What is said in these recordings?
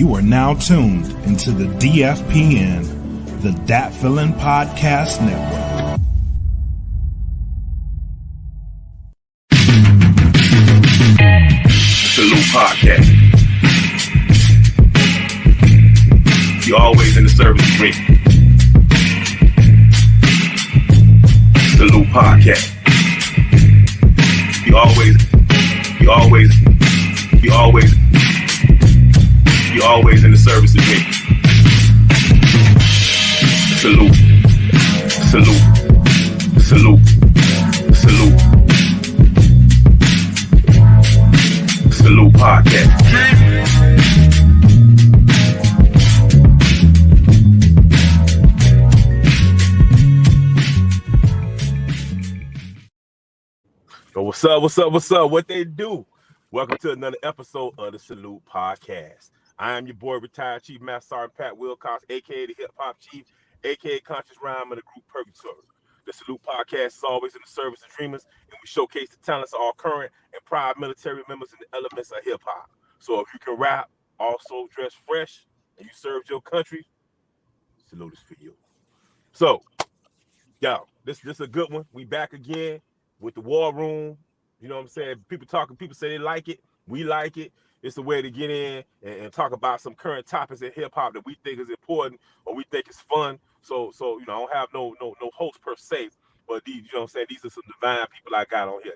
You are now tuned into the DFPN, the Dat Feelin' Podcast Network. Salute Podcast. You always in the service of me. Salute Podcast. You always in the service of me. Salute. Salute Podcast. Yo, what's up? What they do? Welcome to another episode of the Salute Podcast. I am your boy, retired Chief Master Sergeant Pat Wilcox, aka the Hip Hop Chief, aka Conscious Rhyme of the group Purgatory. The Salute Podcast is always in the service of dreamers, and we showcase the talents of all current and prior military members and the elements of hip hop. So if you can rap, also dress fresh, and you served your country, salute is for you. So, y'all, this is a good one. We back again with the War Room. You know what I'm saying? People say they like it. We like it. It's a way to get in and talk about some current topics in hip hop that we think is important or we think is fun. So you know, I don't have no host per se, but these, you know what I'm saying, these are some divine people I got on here.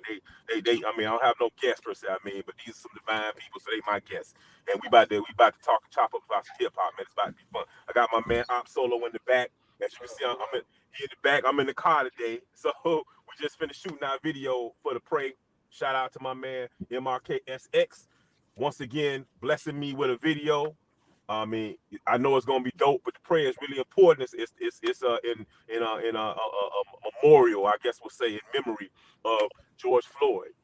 They I mean, I don't have no guests per se, but these are some divine people, so they my guests. And we about to talk and chop up about some hip hop, man. It's about to be fun. I got my man Op Solo in the back. As you can see, he in the back. I'm in the car today. So we just finished shooting our video for the Pray. Shout out to my man MRKSX. Once again, blessing me with a video. I mean, I know it's gonna be dope, but the prayer is really important. It's in a memorial, I guess we'll say, in memory of George Floyd.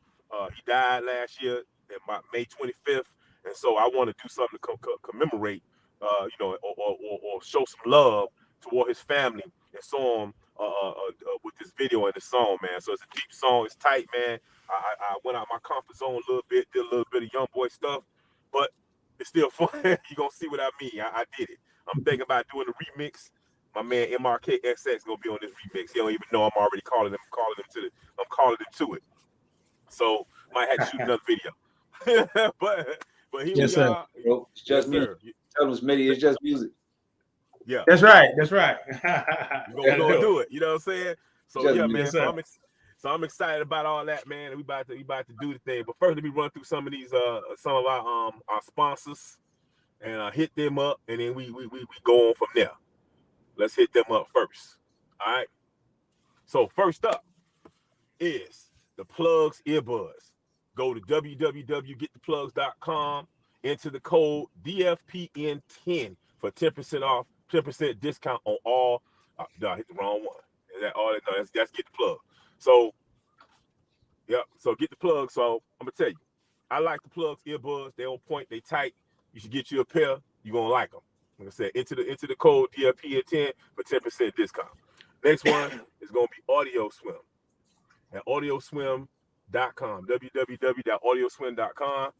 He died last year in May 25th, and so I want to do something to commemorate, you know, or show some love toward his family and so him with this video and the song, man. So it's a deep song. It's tight, man. I went out my comfort zone a little bit, did a little bit of young boy stuff, but it's still fun. You're going to see what I mean. I did it. I'm thinking about doing a remix. My man MRKXX going to be on this remix. He don't even know I'm already calling him to it. So might have to shoot another video. but here yes, we are. Bro. It's just music. Tell us, Smitty, it's just music. Yeah. That's right. We're gonna do it. You know what I'm saying? So Just yeah, music. man. So I'm excited about all that, man. We about to do the thing. But first, let me run through some of these some of our sponsors and hit them up, and then we go on from there. Let's hit them up first. All right. So first up is the Plugs Earbuds. Go to www.gettheplugs.com. Enter the code DFPN10 for 10% off, 10% discount on all. No, I hit the wrong one. Is that all? No, that's Get the Plug. So, yeah, so Get the Plug. So I'm gonna tell you, I like the Plugs earbuds. They on point. They tight. You should get you a pair. You're gonna like them. Like I said, enter the code DFPN10 for 10% discount. Next one is gonna be Audio Swim at audioswim.com. www.audioswim.com.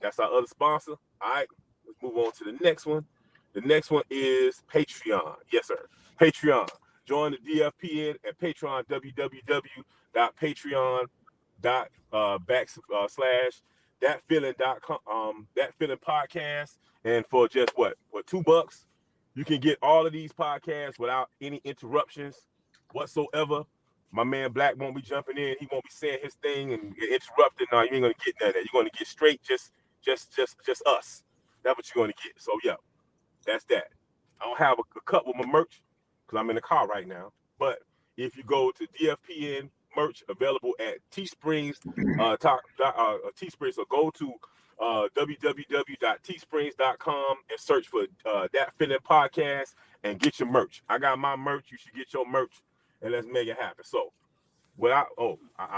That's our other sponsor. All right, let's move on to the next one. The next one is Patreon. Yes, sir. Patreon. Join the DFPN at Patreon, www.patreon.com/thatfeeling.com, That Feeling Podcast. And for just what $2, you can get all of these podcasts without any interruptions whatsoever. My man Black won't be jumping in. He won't be saying his thing and get interrupted. No, you ain't gonna get none of that. You're gonna get straight just us. That's what you're gonna get. So yeah, that's that. I don't have a cup with my merch because I'm in the car right now. But if you go to DFPN merch available at Teesprings, Teesprings, so go to www.teesprings.com and search for That Feeling Podcast and get your merch. I got my merch. You should get your merch, and let's make it happen. So, I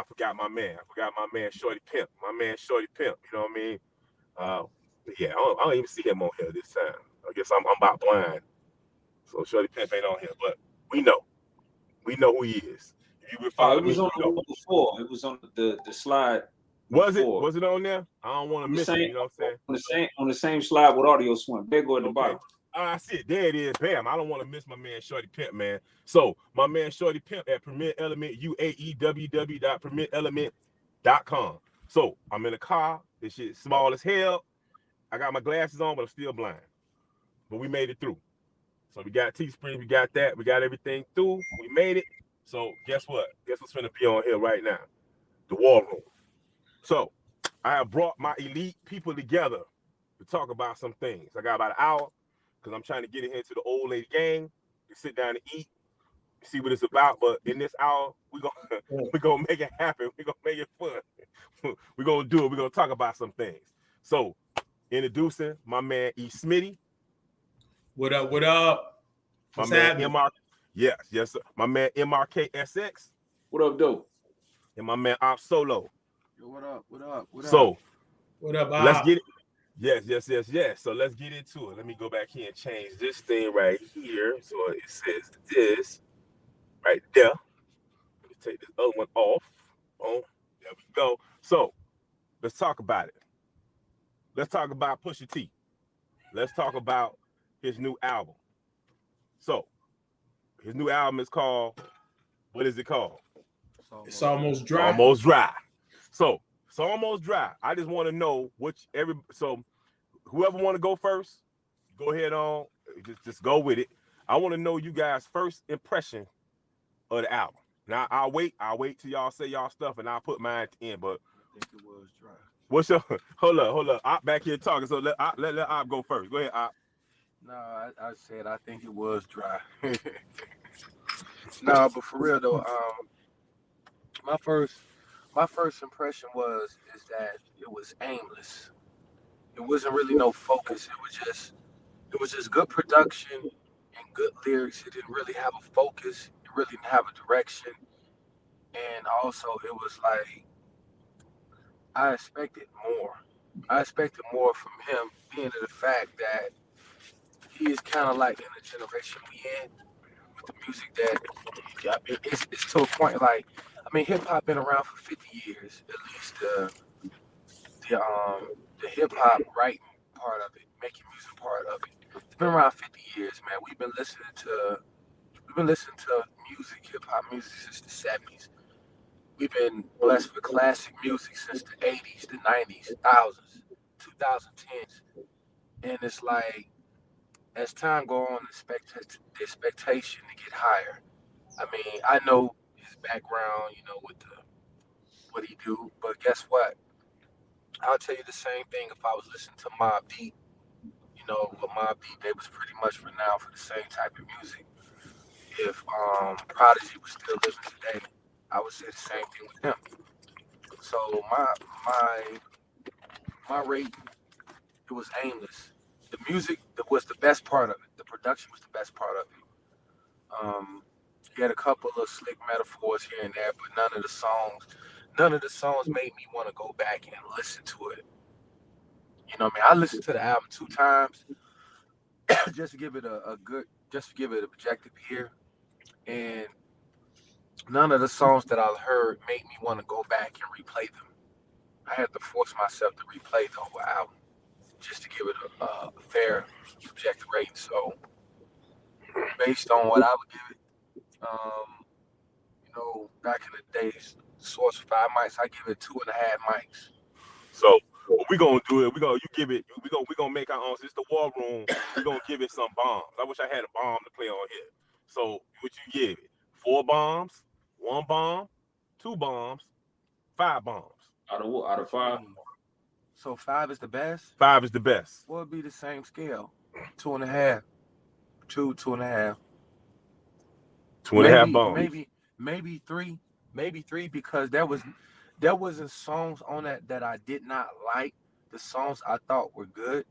forgot my man. Shorty Pimp. My man Shorty Pimp. You know what I mean? Yeah, I don't even see him on here this time. I guess I'm about blind. So Shorty Pimp ain't on here, but we know who he is. If you been following it was me, on the one before. It was on the slide Was it on there? I don't want to miss it. You know what I'm saying? On the same slide with Audio Swim. There go at the bottom. I see it. There it is. Bam. I don't want to miss my man Shorty Pimp, man. So my man Shorty Pimp at Premier Element, uaewww.premierelement.com. So I'm in the car. This shit small as hell. I got my glasses on, but I'm still blind. But we made it through. So we got Teespring, we got that, we got everything through. We made it. So guess what? Guess what's gonna be on here right now? The War Room. So I have brought my elite people together to talk about some things. I got about an hour because I'm trying to get into the old lady gang. We sit down and eat, see what it's about. But in this hour, we're gonna make it happen. We're gonna make it fun. We're gonna do it. We're gonna talk about some things. So introducing my man E. Smitty. What up? What up? What's happening? Yes, sir. My man MRKSX. What up, dope? And my man Op Solo. Yo, what up? What up? What up? So, what up, Bob? Let's get it. Yes. So let's get into it. Let me go back here and change this thing right here. So it says this right there. Let me take this other one off. Oh, there we go. So let's talk about it. Let's talk about Pusha T. Let's talk about his new album. So his new album is called, what is it called? It's Almost Dry. Almost Dry. So it's almost dry. I just want to know so whoever want to go first, go ahead on. Just go with it. I want to know you guys' first impression of the album. Now I'll wait till y'all say y'all stuff and I'll put mine at the end. But I think it was dry. What's your hold up? Op back here talking. So let Op go first. Go ahead, Op. No, I said I think it was dry. No, but for real though, my first impression is that it was aimless. It wasn't really no focus. It was just good production and good lyrics. It didn't really have a focus. It really didn't have a direction. And also it was like I expected more. I expected more from him, being to the fact that he is kind of like in the generation we in with the music that it's to a point like, I mean, hip hop been around for 50 years, at least the hip hop writing part of it, making music part of it. It's been around 50 years, man. We've been listening to music, hip hop music since the 70s. We've been blessed with classic music since the 80s, the 90s, 1000s, 2010s. And it's like, as time goes on, the expectation to get higher. I mean, I know his background, with what he do, but guess what? I'll tell you the same thing if I was listening to Mobb Deep. With Mobb Deep, they was pretty much renowned for the same type of music. If Prodigy was still living today, I would say the same thing with them. So my rating, it was aimless. The music was the best part of it. The production was the best part of it. He had a couple of slick metaphors here and there, but none of the songs made me want to go back and listen to it. You know what I mean? I listened to the album 2 times just to give it an objective here. And none of the songs that I heard made me want to go back and replay them. I had to force myself to replay the whole album just to give it a fair subjective rating. So based on what I would give it, back in the days, source 5 mics, I give it 2.5 mics. So what we gonna do it? We gonna make our own. It's the War Room. We gonna give it some bombs. I wish I had a bomb to play on here. So what you give it? 4 bombs, 1 bomb, 2 bombs, 5 bombs. Out of 5. So 5 is the best? 5 is the best. Well, it'd be the same scale. 2.5. 2.5. 2.5 bombs. Maybe 3. Maybe 3 because there wasn't songs on that I did not like. The songs I thought were good,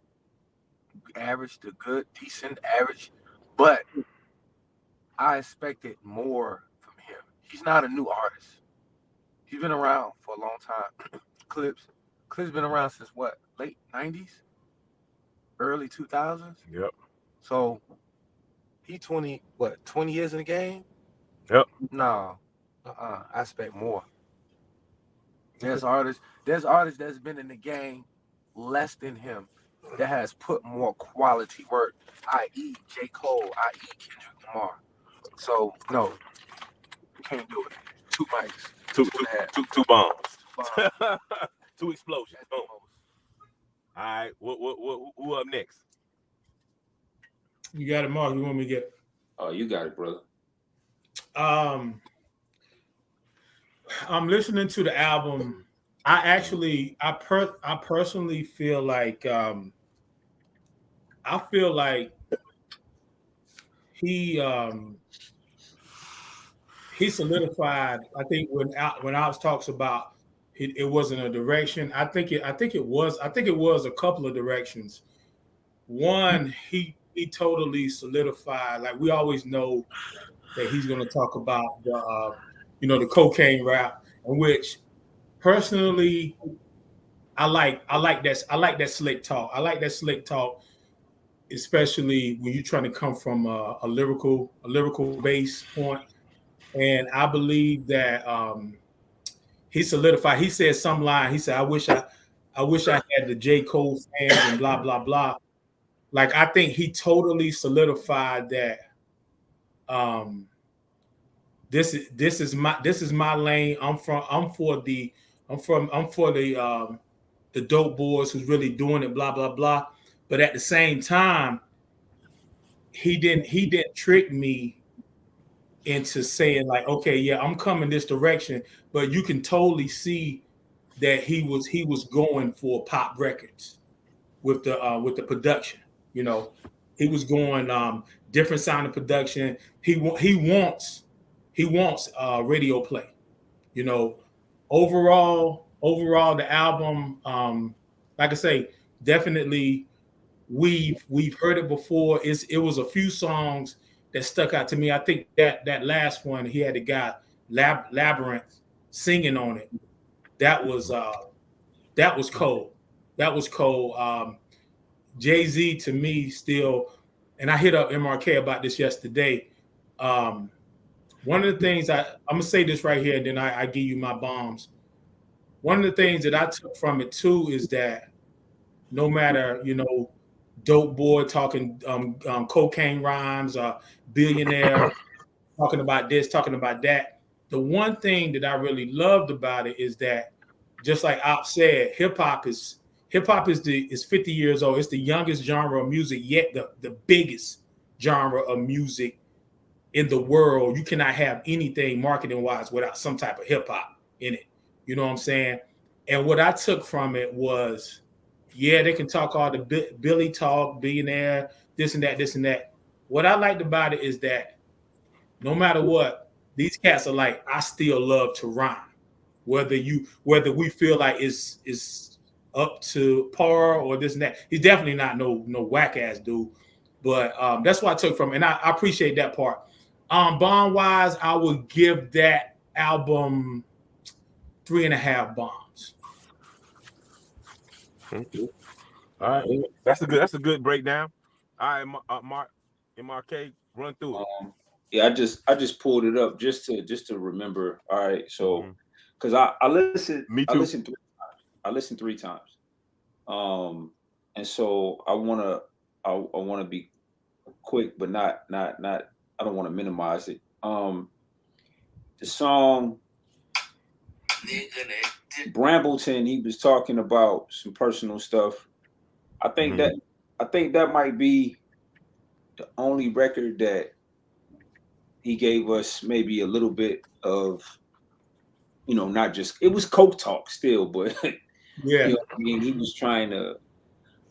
average to good, decent, average, but I expected more from him. He's not a new artist. He's been around for a long time. Clips been around since what? Late 90s? Early 2000s? Yep. So he 20 years in the game? Yep. No. I expect more. There's artists that's been in the game less than him that has put more quality work, i.e. J. Cole, i.e. Kendrick Lamar. So no, can't do it. 2 mics. Two bombs. Bomb. 2 explosions. That's the Boom. most. All right. Who up next? You got it, Mark. You want me to get? Oh, you got it, brother. I'm listening to the album. I personally feel like he solidified. I think when Alex talks about it wasn't a direction. I think it was a couple of directions. One, he totally solidified. Like we always know that he's going to talk about the cocaine rap, in which personally I like that slick talk. I like that slick talk, especially when you're trying to come from a lyrical base point. And I believe that he solidified. He said some line. He said, "I wish I had the J. Cole fans and blah blah blah." Like I think he totally solidified that. This is my lane. I'm for the dope boys who's really doing it. Blah blah blah. But at the same time, he didn't trick me into saying like, okay, yeah, I'm coming this direction, but you can totally see that he was going for pop records with the production. You know, he was going different sound of production. He wants radio play. You know, overall the album, like I say, definitely we've heard it before. It was a few songs that stuck out to me. I think that last one, he had the guy Labyrinth singing on it. That was cold. That was cold. Jay-Z to me still, and I hit up MRK about this yesterday. One of the things I'm gonna say this right here, and then I give you my bombs. One of the things that I took from it too is that no matter, dope boy talking cocaine rhymes, billionaire talking about this, talking about that. The one thing that I really loved about it is that, just like Op said, hip hop is 50 years old. It's the youngest genre of music, yet the biggest genre of music in the world. You cannot have anything marketing wise without some type of hip hop in it. You know what I'm saying? And what I took from it was, yeah, they can talk all the Billy talk, billionaire, this and that. What I liked about it is that no matter what, these cats are like, I still love to rhyme. Whether we feel like it's up to par or this and that. He's definitely not no whack ass dude. But that's what I took from it. And I appreciate that part. Bond wise, I would give that album 3.5 bombs. All right, that's a good breakdown. All right, Mark, MRK, run through it. Yeah, I just pulled it up just to remember. All right, so because I listened, Me too. I listened 3 times, and so I wanna be quick, but not. I don't want to minimize it. The song Brambleton, he was talking about some personal stuff. I think that might be the only record that he gave us maybe a little bit of, not just, it was coke talk still, but yeah, I mean, he was trying to,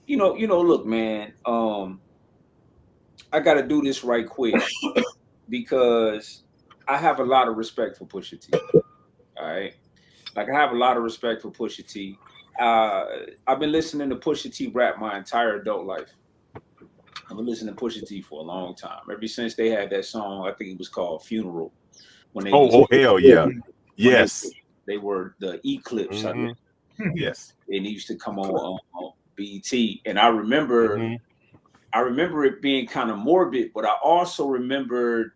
look, man, I got to do this right quick because I have a lot of respect for Pusha T. All right. Like, I have a lot of respect for Pusha T. I've been listening to Pusha T rap my entire adult life. I've been listening to Pusha T for a long time. Ever since they had that song, I think it was called Funeral. When they hell yeah. Yes. They were the Eclipse. Mm-hmm. Yes. And it used to come on BT. And I remember it being kind of morbid, but I also remembered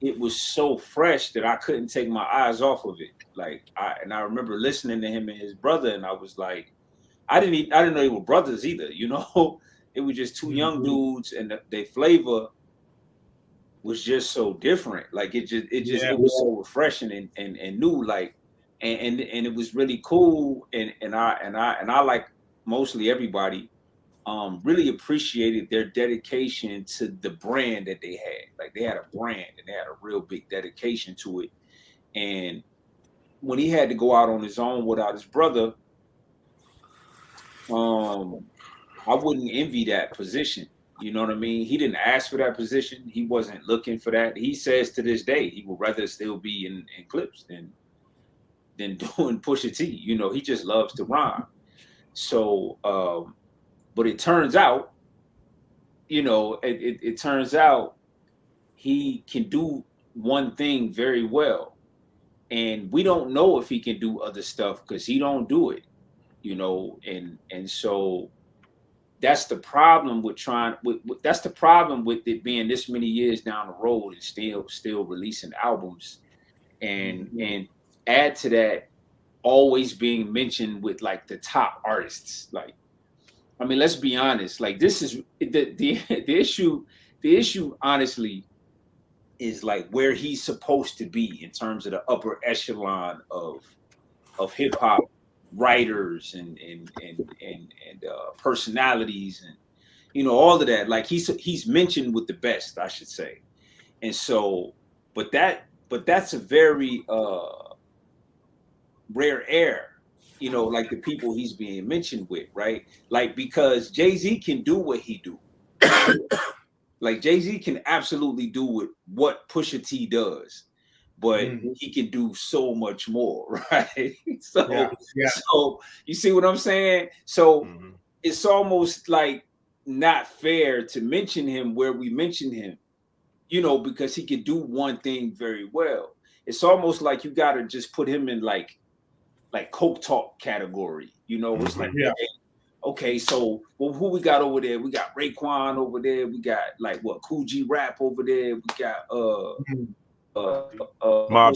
it was so fresh that I couldn't take my eyes off of it. Like I remember listening to him and his brother, and I was like, I didn't know they were brothers either. You know, it was just two young dudes, and their flavor was just so different. Like it was so refreshing and new. Like and it was really cool. And I like mostly everybody. Really appreciated their dedication to the brand that they had. Like they had a brand and they had a real big dedication to it. And when he had to go out on his own without his brother, I wouldn't envy that position. You know what I mean? He didn't ask for that position. He wasn't looking for that. He says to this day, he would rather still be in clips than doing Pusha T. You know, he just loves to rhyme. So, but it turns out, you know, it turns out he can do one thing very well. And we don't know if he can do other stuff because he don't do it, you know, and so that's the problem with that's the problem with it being this many years down the road and still releasing albums and add to that always being mentioned with like the top artists. Like, I mean, let's be honest, like this is the issue honestly is like where he's supposed to be in terms of the upper echelon of hip hop writers and personalities and, you know, all of that. Like he's mentioned with the best, I should say. And so, but that's a very rare air, you know, like the people he's being mentioned with, right? Like, because Jay-Z can do what he do. Like Jay-Z can absolutely do what Pusha T does, but he can do so much more, right? So you see what I'm saying? So it's almost like not fair to mention him where we mention him, you know, because he can do one thing very well. It's almost like you got to just put him in like Coke Talk category, you know. It's like, okay, so who we got over there? We got Raekwon over there. We got like what, Cool G Rap over there. We got Mobb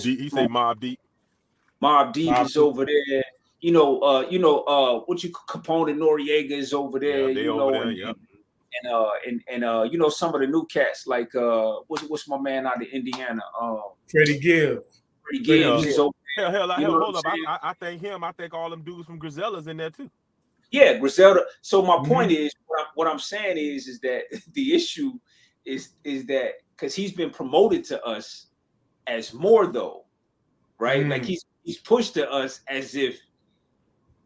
Deep. He say Mobb Deep. Mobb Deep is over there. You know, Capone Noriega is over there. Yeah, they you over know, there, and you know, some of the new cats like what's my man out of Indiana? Freddie Gibbs. Freddie Gibbs is over there. Hell, hold up. I think all them dudes from Griselda's in there too. Yeah, Griselda. So my point is, what I'm saying is that the issue is that because he's been promoted to us as more though, right? Like he's pushed to us as if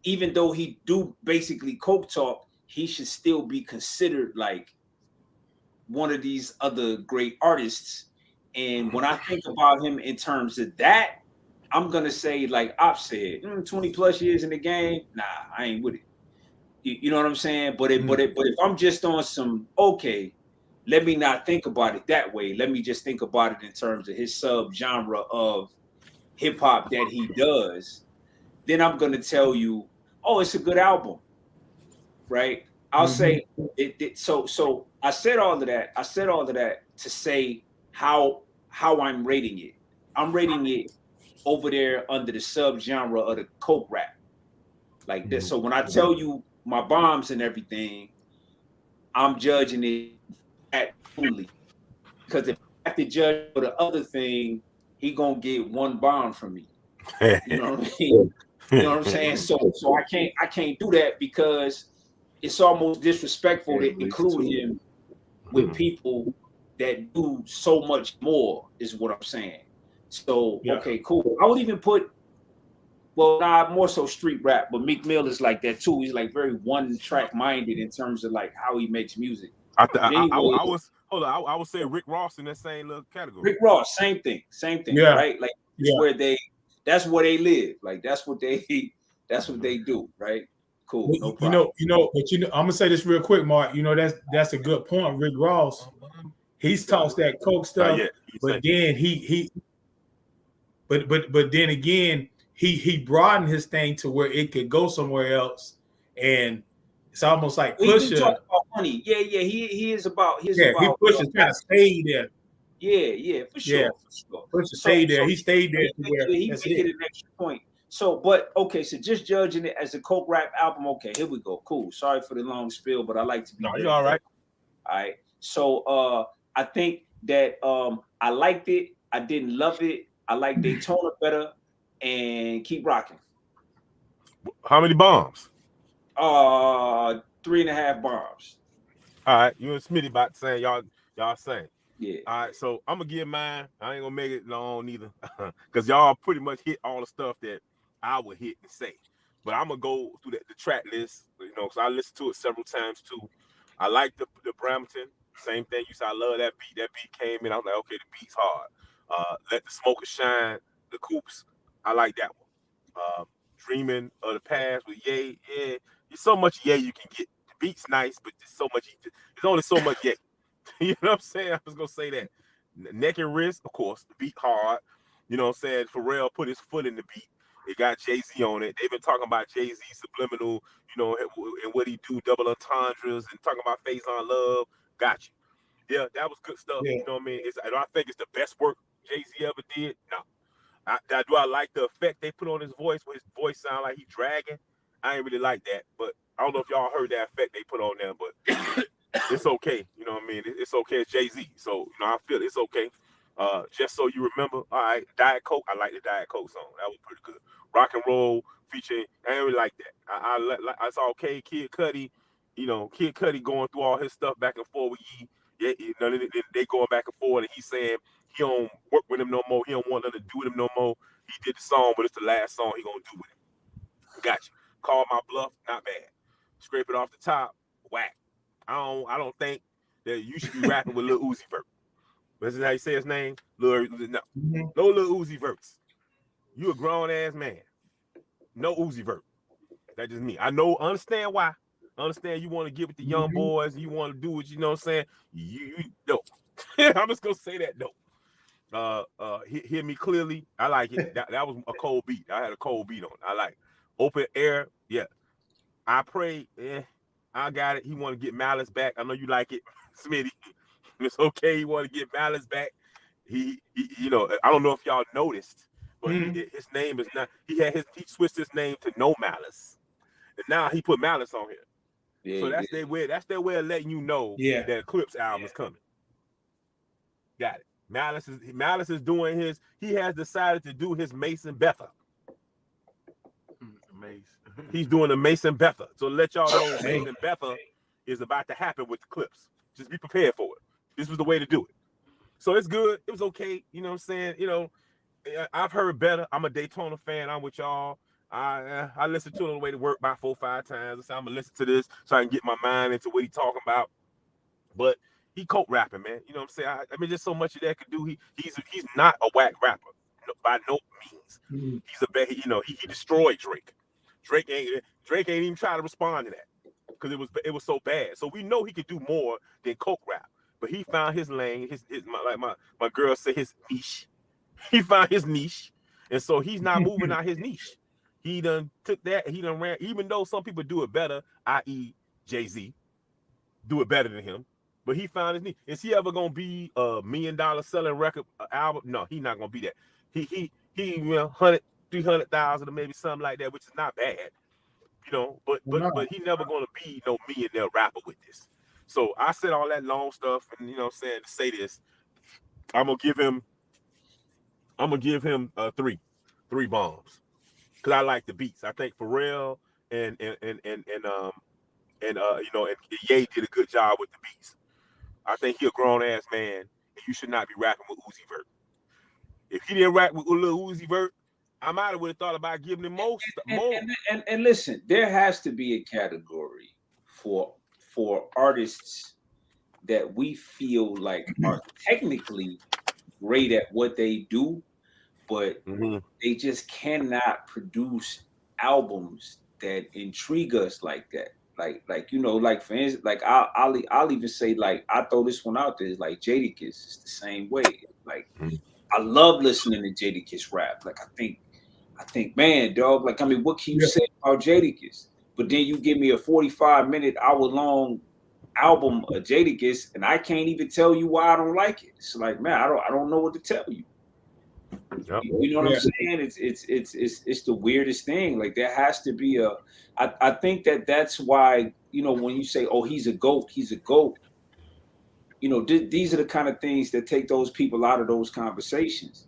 even though he do basically Coke Talk, he should still be considered like one of these other great artists. And when I think about him in terms of that, I'm gonna say, like Op said, 20 plus years in the game, nah, I ain't with it. You know what I'm saying? But if I'm just on some, okay, let me not think about it that way. Let me just think about it in terms of his sub-genre of hip hop that he does. Then I'm gonna tell you, oh, it's a good album, right? I'll say it. So I said all of that. I said all of that to say how I'm rating it. I'm rating it over there under the sub-genre of the Coke rap, like this. So when I tell you my bombs and everything, I'm judging it at only because if I have to judge for the other thing, he gonna get one bomb from me. You know what I mean? You know what I'm saying? So I can't do that because it's almost disrespectful to include him with people that do so much more, is what I'm saying. So okay, cool. I would even put, well, more so street rap, but Meek Mill is like that too. He's like very one track minded in terms of like how he makes music. I would say Rick Ross in that same little category. Rick Ross, same thing, right? Like where that's where they live. Like that's what they do, right? Cool. No problem. I'm gonna say this real quick, Mark. You know, that's a good point. Rick Ross, he's tossed that Coke stuff, but then but then again, he broadened his thing to where it could go somewhere else, and it's almost like Pusha. Talk about money. Yeah, he is about. He Pusha's kind of stayed there. Yeah, for sure, Yeah. for sure. Pusha stayed there. He stayed there. He That's make it it. an extra point. So, but okay, so just judging it as a coke rap album. Okay, here we go. Cool. Sorry for the long spiel, but I like to be. No, you're all right. All right. So, I think that I liked it. I didn't love it. I like Daytona better, and keep rocking. How many bombs? 3.5 bombs. All right, you and Smitty about to say y'all same. Yeah. All right, so I'm gonna give mine. I ain't gonna make it long either, because y'all pretty much hit all the stuff that I would hit and say. But I'm gonna go through the track list, because I listened to it several times too. I like the Brampton. Same thing. You said I love that beat. That beat came in. I was like, okay, the beat's hard. Let the Smoker Shine. The Coops. I like that one. Dreaming of the Past with Ye. Yeah, there's so much Ye you can get. The beat's nice, but there's so much. There's only so much Ye. You know what I'm saying? I was gonna say that. Neck and Wrist, of course, the beat hard. You know what I'm saying? Pharrell put his foot in the beat. It got Jay-Z on it. They've been talking about Jay-Z subliminal, and what he do, double entendres, and talking about Phase on Love. Got you. Yeah, that was good stuff. Yeah. You know what I mean? I think it's the best work Jay-Z ever did. No. Do I like the effect they put on his voice, where his voice sound like he dragging? I ain't really like that, but I don't know if y'all heard that effect they put on there, but it's okay. You know what I mean? It's okay. It's Jay-Z. So, I feel it's okay. Just so you remember, all right, Diet Coke. I like the Diet Coke song. That was pretty good. Rock and Roll featuring, I ain't really like that. I saw Kid Cudi, Kid Cudi going through all his stuff back and forth with Ye. Yeah, they going back and forth, and he's saying he don't work with him no more. He don't want nothing to do with him no more. He did the song, but it's the last song he gonna do with him. Got you. Call My Bluff, not bad. Scrape It Off the Top, whack. I don't think that you should be rapping with Lil Uzi Vert. This is how you say his name? No Lil Uzi Verts. You a grown ass man. No Uzi Vert. That's just me. Understand why. Understand you want to get with the young boys. You want to do what you know what I'm saying. You no. I'm just gonna say that no. Hear Me Clearly. I like it. That was a cold beat. I had a cold beat on it. I like it. Open Air. Yeah. I Pray. I got it. He want to get Malice back. I know you like it, Smitty. It's okay. He want to get Malice back. He I don't know if y'all noticed, but his name is not. He switched his name to No Malice, and now he put Malice on here. Yeah, so that's their way. That's their way of letting you know that Eclipse album is coming. Got it. Malice is doing his. He has decided to do his Mason Betha. He's doing a Mason Betha. So let y'all know Mason Betha is about to happen with the Clips. Just be prepared for it. This was the way to do it. So it's good. It was okay. You know what I'm saying? I've heard better. I'm a Daytona fan. I'm with y'all. I listened to it on the way to work about 4 or 5 times. I said, I'm gonna listen to this so I can get my mind into what he's talking about. But he coke rapping, man. You know what I'm saying? I mean, there's so much that could do. He's not a whack rapper by no means. He's a bad. He destroyed Drake. Drake ain't even try to respond to that because it was so bad. So we know he could do more than coke rap. But he found his lane. My girl said his niche. He found his niche, and so he's not moving out his niche. He done took that. He done ran. Even though some people do it better, i.e. Jay-Z, do it better than him. But he found his niche. Is he ever gonna be a $1 million selling record album? No, he's not gonna be that. He 100, 300,000 or maybe something like that, which is not bad. But he never gonna be no millionaire rapper with this. So I said all that long stuff, and to say this, I'm gonna give him 3 bombs because I like the beats. I think Pharrell and Ye did a good job with the beats. I think he a grown ass man, and you should not be rapping with Uzi Vert. If he didn't rap with Lil Uzi Vert, I might have would have thought about giving him more. And listen, there has to be a category for artists that we feel like are technically great at what they do, but they just cannot produce albums that intrigue us like that. Like for instance, like I'll even say, like, I throw this one out there, like Jadakiss is the same way. Like I love listening to Jadakiss rap. Like I think, man, dog, like, I mean, what can you say about Jadakiss? But then you give me a 45-minute, hour-long album Jadakiss, and I can't even tell you why I don't like it. It's like, man, I don't know what to tell you. Yep. You know what I'm saying? It's the weirdest thing. Like there has to be I think that's why, you know, when you say, oh, he's a GOAT, you know, these are the kind of things that take those people out of those conversations.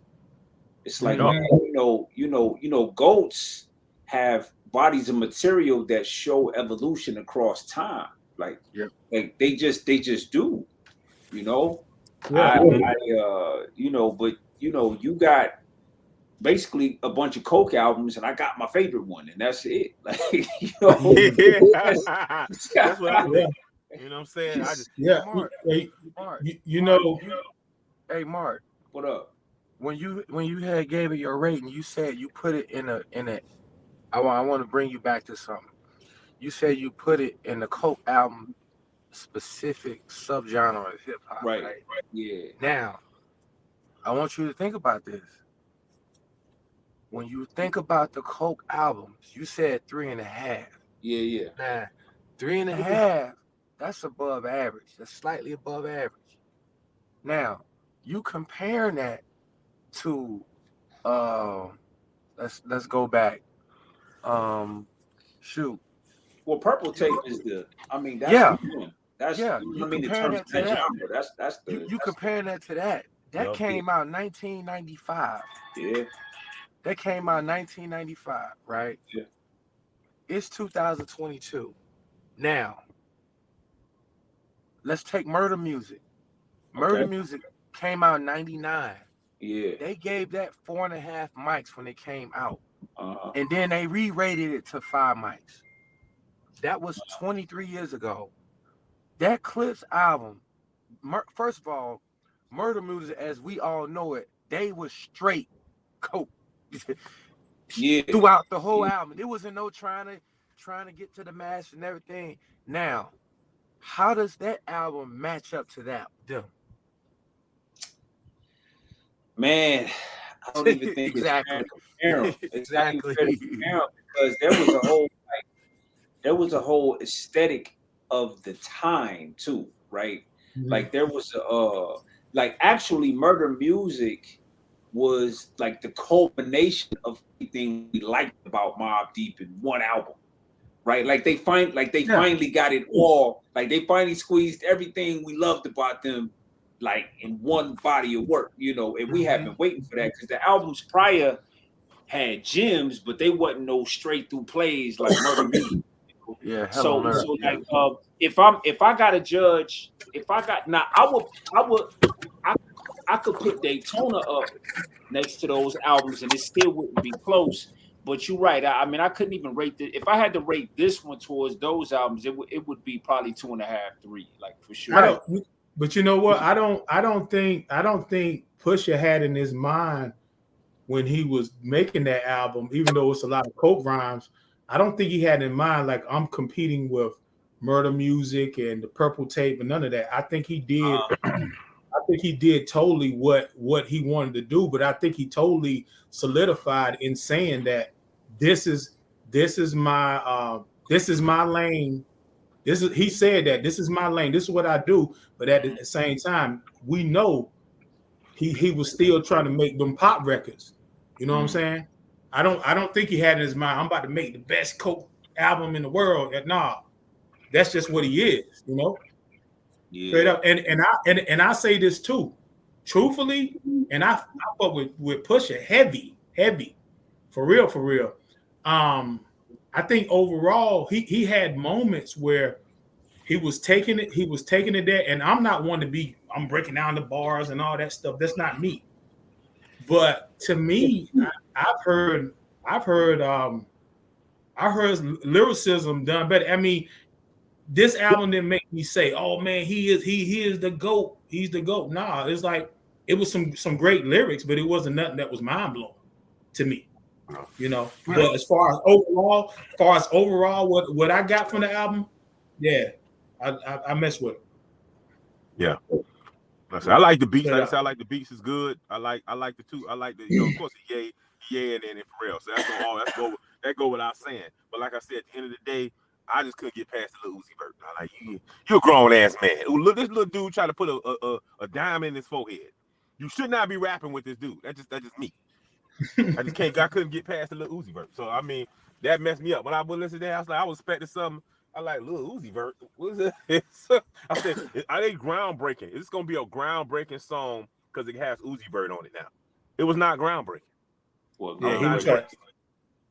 It's like, man, you know, GOATs have bodies of material that show evolution across time. Like they just do, you know. You know, but you know, you got basically a bunch of Coke albums, and I got my favorite one, and that's it. Like, you know, that's what I think. You know what I'm saying? I just Mark, you know, hey Mark, what up? When you had gave it your rating, you said you put it in a. I want to bring you back to something. You said you put it in the Coke album specific subgenre of hip hop. Right. Yeah. Now, I want you to think about this. When you think about the Coke albums, you said 3.5. Yeah. Now, 3.5, that's above average. That's slightly above average. Now, you compare that to let's go back. Shoot. Well, Purple Tape is that's that's you compare that to that. That's you compare that to that. That came out in 1995. Yeah. That came out in 1995, right? Yeah. It's 2022. Now, let's take Murder Music. Murder Music came out in 99. Yeah. They gave that 4.5 mics when it came out. Uh-huh. And then they re-rated it to 5 mics. That was 23 years ago. That Clips album, first of all, Murder Music, as we all know it, they were straight Coke. Throughout the whole album. There wasn't no trying to get to the mass and everything. Now, how does that album match up to them? Man, I don't even think exactly. Exactly. Because there was a whole aesthetic of the time too, right? Mm-hmm. Like there was actually Murder Music was like the culmination of everything we liked about Mobb Deep in one album, right? Like they finally got it all. Like they finally squeezed everything we loved about them, like in one body of work, you know. And we have been waiting for that because the albums prior had gems, but they wasn't no straight through plays like Murder Music. Yeah. So like if I got to judge, I could put Daytona up next to those albums, and it still wouldn't be close. But you're right. I mean, I couldn't even rate it. If I had to rate this one towards those albums, it would be probably 2.5, 3, like for sure. But you know what? I don't think Pusha had in his mind when he was making that album, even though it's a lot of Coke rhymes. I don't think he had in mind like I'm competing with Murder Music and the Purple Tape and none of that. I think he did. I think he did totally what he wanted to do, but I think he totally solidified in saying that this is my lane. He said that this is my lane. This is what I do. But at the same time, we know he was still trying to make them pop records. You know what I'm saying? I don't think he had in his mind, I'm about to make the best Coke album in the world. Nah, that's just what he is, you know? Yeah. Straight up. And I say this too, truthfully, and I fuck with Pusha heavy, for real. I think overall he had moments where he was taking it there, and I'm not one to be, I'm breaking down the bars and all that stuff. That's not me. But to me, I've heard lyricism done better. I mean, this album didn't make me say, "Oh man, he is the GOAT. He's the GOAT." Nah, it's like it was some great lyrics, but it wasn't nothing that was mind blowing to me. You know. But as far as overall, what I got from the album, yeah, I mess with it. Yeah. I like the beats. Like I said, I like the beats is good. I like the two. I like the, you know, of course, yeah, and then Pharrell. So that go without saying. But like I said, at the end of the day, I just couldn't get past the little Uzi Vert. I'm like, you a grown ass man. Ooh, look, this little dude trying to put a dime in his forehead. You should not be rapping with this dude. That's just me. I just can't. I couldn't get past the little Uzi Vert. So I mean, that messed me up. When I would listen to that, I was expecting something. I like little Uzi Vert. What is it? I said, are they groundbreaking? It's gonna be a groundbreaking song because it has Uzi Vert on it now. It was not groundbreaking. Well, yeah,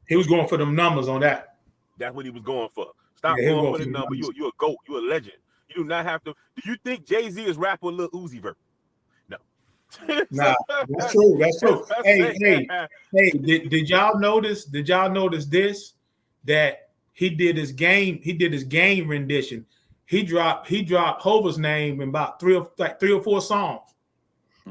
he was going for them numbers on that. That's what he was going for. Stop going for the number. You a GOAT. You a legend. You do not have to. Do you think Jay-Z is rapping with Lil Uzi Vert? No. Nah, that's true. That's true. Hey, did y'all notice? Did y'all notice this? That he did his game rendition. He dropped Hova's name in about three or four songs.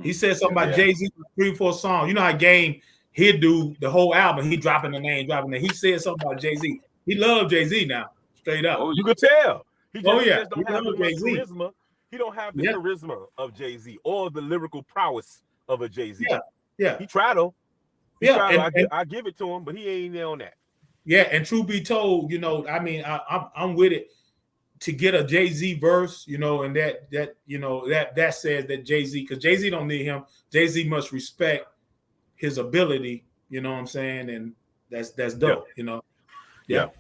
He said something about Jay-Z 3 or 4 songs. You know how Game he'd do the whole album. He dropping the name. He said something about Jay-Z. He loved Jay-Z now, straight up. Oh, you could tell. He just don't have much charisma. He don't have the charisma of Jay-Z or the lyrical prowess of a Jay-Z. Yeah. He tried though. I give it to him, but he ain't there on that. Yeah, and truth be told, you know, I mean, I'm with it. To get a Jay-Z verse, you know, and that says that Jay-Z, because Jay-Z don't need him. Jay-Z must respect his ability, you know what I'm saying? And that's dope, you know. Yeah.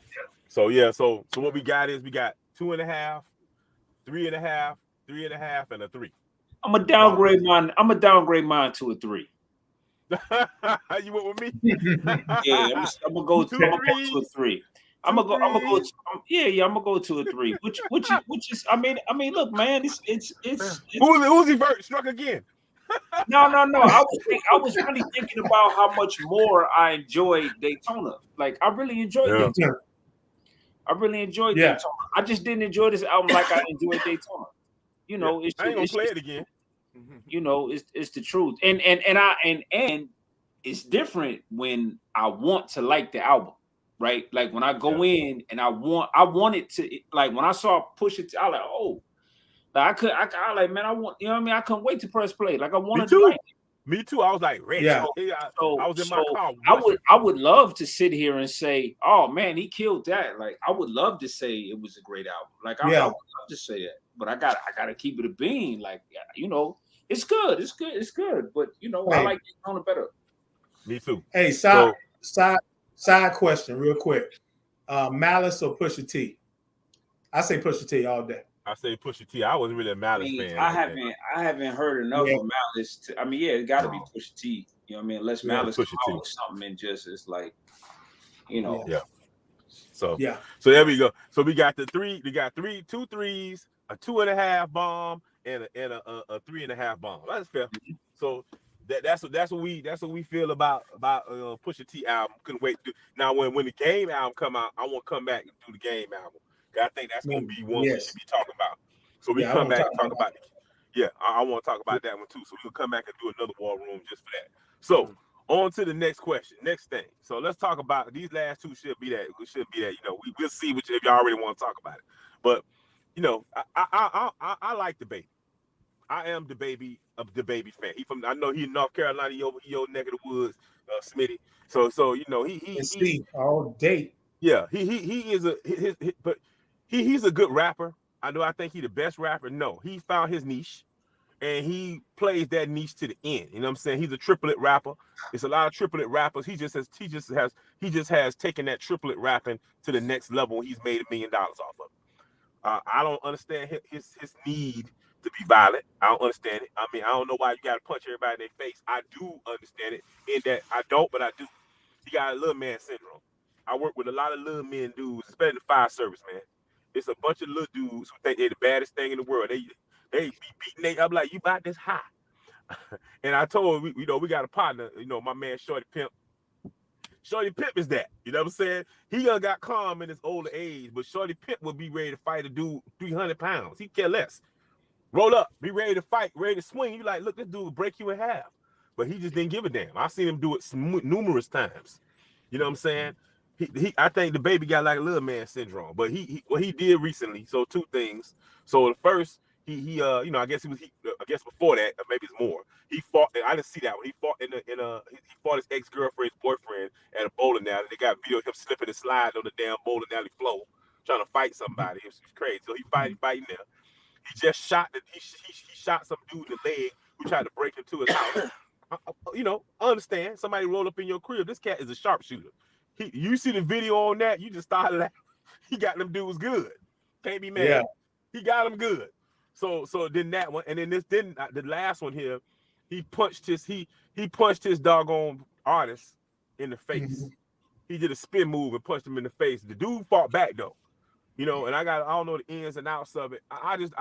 So what we got is we got 2.5, 3.5, 3.5, and a 3. I'm gonna downgrade mine. I'm gonna downgrade mine to a 3. You went with me? Yeah, I'm gonna go to a 3. I'm gonna go to a 3. Which is I mean, look, man, it's Uzi Vert struck again. No. I was really thinking about how much more I enjoyed Daytona. Like I really enjoyed Daytona. I really enjoyed Daytona. I just didn't enjoy this album like I enjoyed Daytona. You know, I ain't gonna play it again. You know, it's the truth. And it's different when I want to like the album. Right, like when I go in and I wanted to, like when I saw Pusha T, I like, oh, like I like, man, I want, you know what I mean? I couldn't wait to press play. Like I wanted to. Me too. I was like, ready. Yeah. So, I was in my car. I would love to sit here and say, oh man, he killed that. Like I would love to say it was a great album. Like I would love to say that, but I gotta keep it a bean. Like you know, it's good. But you know, I like Daytona better. Me too. Hey, Side question, real quick. Malice or Pusha T? I say Pusha T all day. I say Pusha T. I wasn't really a Malice fan. I haven't heard enough of Malice. It got to be Pusha T. You know what I mean? Unless Malice comes out with something and just it's like, you know. Yeah. So there we go. So we got the 3. We got 2 3s, a 2.5 bomb, and a 3.5 bomb. That's fair. So. That's what we feel about Pusha T album. Couldn't wait to do. Now when the Game album come out, I want to come back and do the Game album. I think that's gonna be one we should be talking about. So we come back and talk about it. Yeah, I want to talk about that one too. So we'll come back and do another war room just for that. So on to the next question, next thing. So let's talk about these last 2. Should be that. You know, we'll see if y'all already want to talk about it. But you know, I like the Baby. I am the Baby fan. I know he in North Carolina. He over neck of the woods, Smitty. So you know he all day. Yeah, he is he's a good rapper. I think he's the best rapper. No, he found his niche, and he plays that niche to the end. You know what I'm saying? He's a triplet rapper. It's a lot of triplet rappers. He just has taken that triplet rapping to the next level. He's made $1 million off of it. I don't understand his need to be violent. I don't understand it. I mean, I don't know why you got to punch everybody in their face. I do understand it in that I don't, but I do. He got a little man syndrome. I work with a lot of little men dudes, especially the fire service, man. It's a bunch of little dudes who think they're the baddest thing in the world. They be beating they up like, you about this high. And I told him, we got a partner, my man Shorty Pimp. Shorty Pimp is that. You know what I'm saying? He got calm in his older age, but Shorty Pimp would be ready to fight a dude 300 pounds. He care less. Roll up, be ready to fight, ready to swing. You like, look, this dude will break you in half. But he just didn't give a damn. I've seen him do it numerous times. You know what I'm saying? I think the Baby got like a little man syndrome. But what he did recently. So 2 things. So the first, I guess before that, or maybe it's more. He fought. I didn't see that one. He fought he fought his ex-girlfriend's boyfriend at a bowling alley. They got video of him slipping and sliding on the damn bowling alley floor, trying to fight somebody. It was crazy. So he fighting there. He just shot he shot some dude in the leg who tried to break into his house. You know, understand. Somebody rolled up in your crib. This cat is a sharpshooter. You see the video on that, you just started laughing. He got them dudes good. Can't be mad. Yeah. He got them good. So then that one, and then the last one here, he punched his doggone artist in the face. Mm-hmm. He did a spin move and punched him in the face. The dude fought back though. You know, and I don't know the ins and outs of it. I just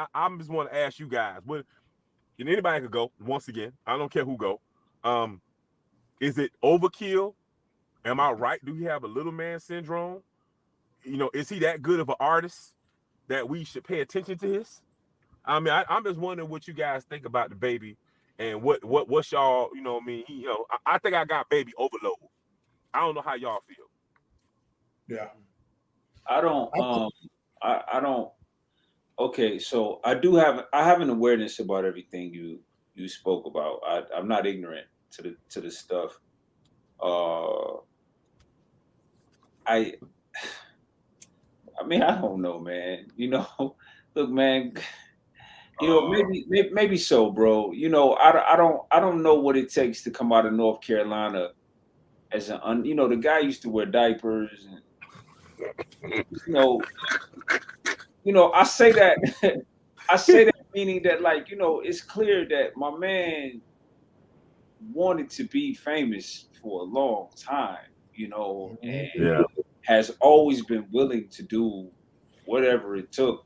want to ask you guys, anybody could go once again. I don't care who go. Is it overkill? Am I right? Do he have a little man syndrome? You know, is he that good of an artist that we should pay attention to his? I mean, I'm just wondering what you guys think about the baby and what's y'all, you know what I mean? I think I got baby overload. I don't know how y'all feel. Yeah. I don't. Okay, so I have an awareness about everything you spoke about. I'm not ignorant to the stuff. I mean, I don't know, man. You know, look, man. You know, maybe so, bro. You know, I don't know what it takes to come out of North Carolina as the guy used to wear diapers, and I say that meaning that, like, you know, it's clear that my man wanted to be famous for a long time, you know, and has always been willing to do whatever it took.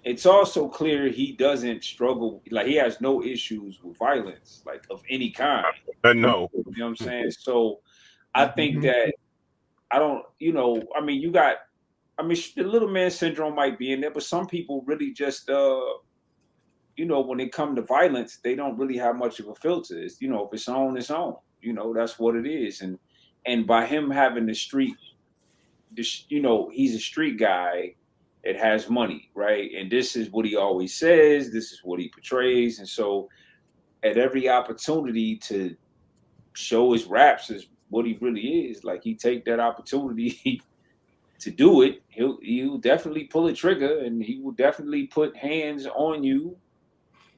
It's also clear he doesn't struggle, like he has no issues with violence, like of any kind. No. You know what I'm saying? So I think that the little man syndrome might be in there, but some people really just, when it comes to violence, they don't really have much of a filter. It's, if it's on, it's on. You know, that's what it is. And by him having he's a street guy that has money, right? And this is what he always says. This is what he portrays. And so at every opportunity to show his raps as what he really is, like, he take that opportunity to do it. He'll definitely pull a trigger, and he will definitely put hands on you.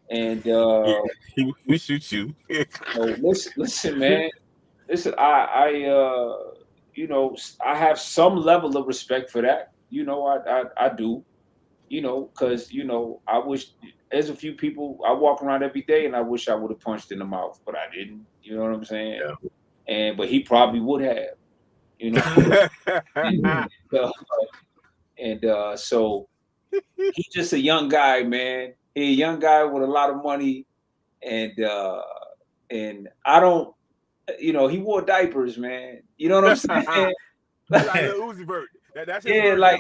And we shoot you. Listen, man. Listen, I have some level of respect for that. You know, I do. You know, because I wish there's a few people I walk around every day, and I wish I would have punched in the mouth, but I didn't. You know what I'm saying? Yeah. But he probably would have. You know. So he's just a young guy, man. He's a young guy with a lot of money, and I don't, he wore diapers, man. You know what I'm saying? Like Lil Uzi Vert. That's like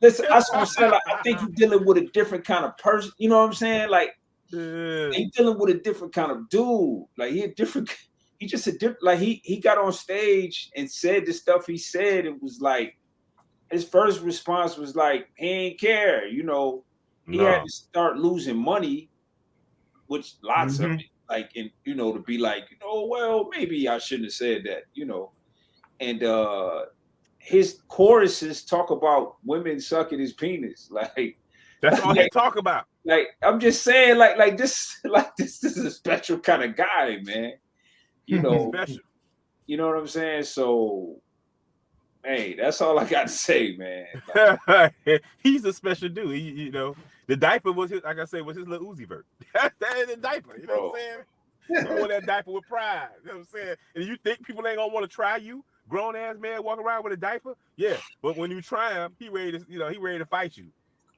listen, that's what I'm saying. Like, I think he's dealing with a different kind of person. You know what I'm saying? Like, he's dealing with a different kind of dude. Like, he got on stage and said the stuff he said. It was like, his first response was like, he ain't care. You know, he had to start losing money, which lots of it, like, and to be like, well, maybe I shouldn't have said that, and his choruses talk about women sucking his penis, like that's all he talk about. Like, I'm just saying, like this is a special kind of guy, man. Special. You know what I'm saying? So, hey, that's all I got to say, man. Like, he's a special dude. The diaper was his, like I said, was his little Uzi Vert. That is the diaper. You know what I'm saying? He wore that diaper with pride. You know what I'm saying? And you think people ain't gonna want to try you? Grown ass man walking around with a diaper? Yeah. But when you try him, he ready to fight you.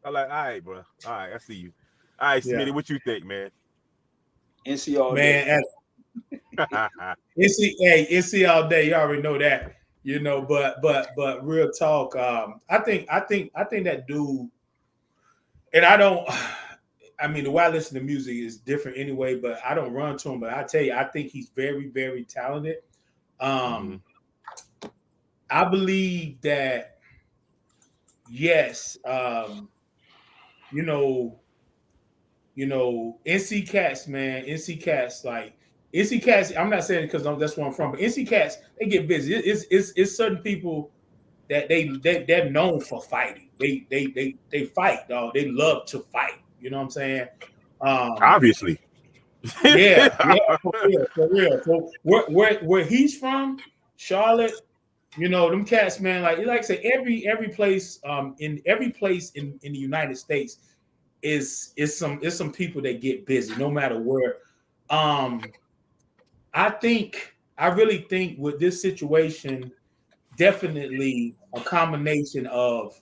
I'm like, all right, bro. All right, I see you. All right, Smitty, what you think, man? NC all day. Man, NC all day. You already know that. But real talk. I think that dude, and I mean, the way I listen to music is different anyway, but I don't run to him. But I tell you, I think he's very, very talented. I believe that, yes, NC Cats, man, NC Cats, like, NC Cats, I'm not saying it because that's where I'm from, but NC Cats, they get busy. It's certain people that they're known for fighting. They fight, dog. They love to fight. You know what I'm saying? Obviously. Yeah, for real. So where he's from, Charlotte, you know, them cats, man, like I say, every place in the United States is some people that get busy no matter where. I really think with this situation, definitely a combination of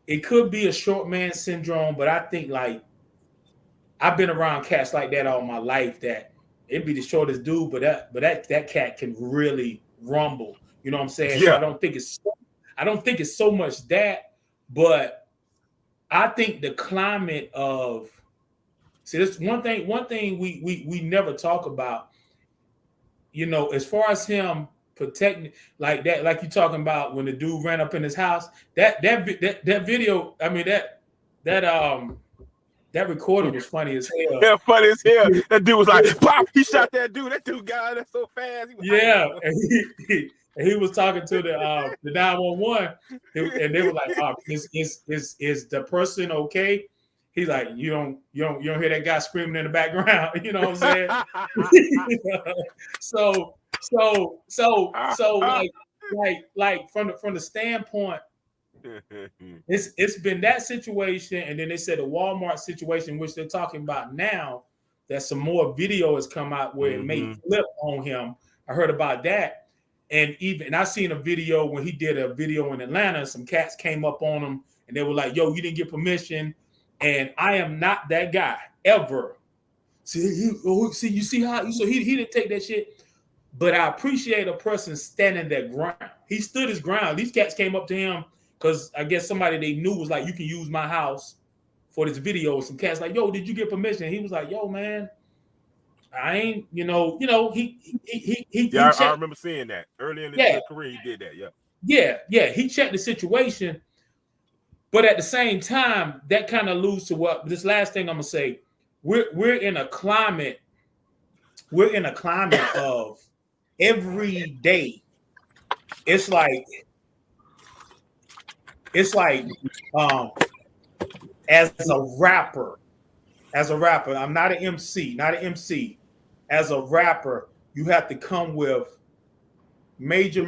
it could be a short man syndrome, but I think like I've been around cats like that all my life that it'd be the shortest dude, but that cat can really rumble. You know what I'm saying? Yeah. So I don't think it's so much that, but I think the climate of this one thing we never talk about, you know, as far as him protecting like that, like you talking about when the dude ran up in his house, that video, I mean that recording was funny as hell. Yeah, funny as hell. That dude was like, pop, he shot that dude. That dude got that so fast. Yeah, and he was talking to the 911, and they were like, is the person okay? He's like, you don't hear that guy screaming in the background, you know what I'm saying? So like from the standpoint, it's been that situation, and then they said the Walmart situation, which they're talking about now, that some more video has come out where it may flip on him. I heard about that, and I seen a video when he did a video in Atlanta. Some cats came up on him, and they were like, "Yo, you didn't get permission," and I am not that guy ever. See, you see how he didn't take that shit. But I appreciate a person standing their ground. He stood his ground. These cats came up to him because I guess somebody they knew was like, you can use my house for this video. Some cats like, yo, did you get permission? He was like, yo, man, I ain't, he I remember seeing that early in his career. He did that. Yeah. He checked the situation, but at the same time, that kind of alludes to what this last thing I'm gonna say. We're in a climate of every day. It's like as a rapper, I'm not an MC. As a rapper, you have to come with major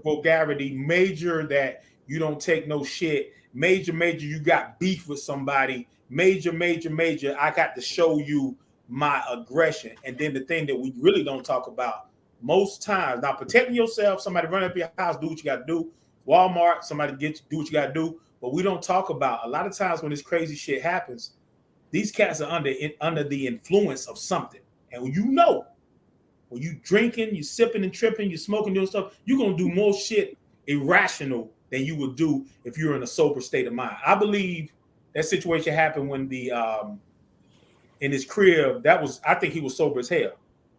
vulgarity, major that you don't take no shit, major you got beef with somebody, major I got to show you my aggression. And then the thing that we really don't talk about most times, now protecting yourself, somebody run up your house, do what you got to do. Walmart, somebody do what you got to do. But we don't talk about a lot of times when this crazy shit happens, these cats are under the influence of something. And when you drinking, you sipping and tripping, you smoking, doing stuff, you're going to do more shit irrational than you would do if you're in a sober state of mind. I believe that situation happened when in his crib, I think he was sober as hell.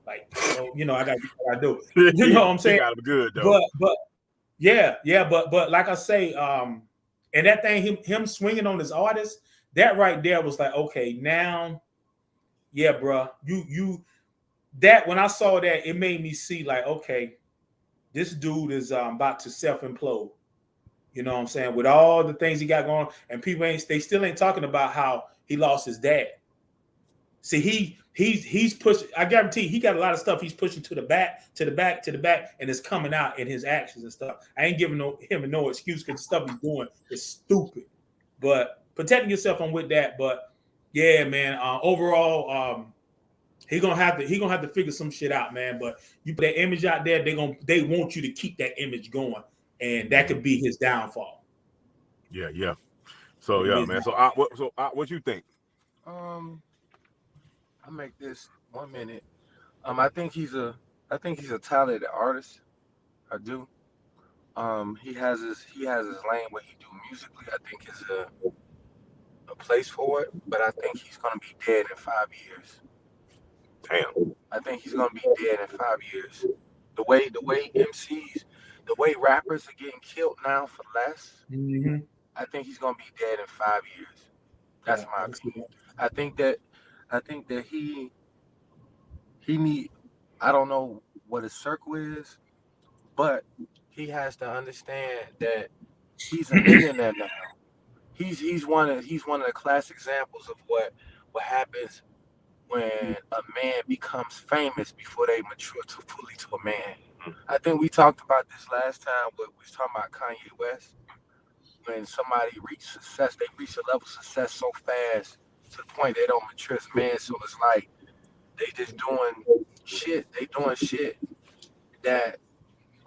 Like, I got to do. You know what I'm saying? Got him good though. But but like I say, and that thing, him swinging on his artist, that right there was like, okay, now, yeah, bro, you that when I saw that, it made me see like, okay, this dude is about to self-implode. You know what I'm saying? With all the things he got going on, and people they still ain't talking about how he lost his dad. See, he's pushing. I guarantee he got a lot of stuff he's pushing to the back, and it's coming out in his actions and stuff. I ain't giving him no excuse because the stuff he's doing is stupid. But protecting yourself, I'm with that. But yeah, man. Overall, he gonna have to figure some shit out, man. But you put that image out there, they want you to keep that image going, and that could be his downfall. Yeah. So yeah, man. So what you think? I'll make this 1 minute. I think he's a talented artist. I do. He has his lane where he do musically. I think is a place for it, but I think he's gonna be dead in 5 years. Damn. I think he's gonna be dead in 5 years. The way MCs, the way rappers are getting killed now for less. Mm-hmm. I think he's gonna be dead in 5 years. That's my opinion. I think that he need. I don't know what his circle is, but he has to understand that he's a millionaire now. He's one of the classic examples of what happens when a man becomes famous before they mature fully to a man. I think we talked about this last time. We was talking about Kanye West. When somebody reach success, they reach a level of success so fast to the point they don't mature as men. So it's like they just doing shit. They doing shit that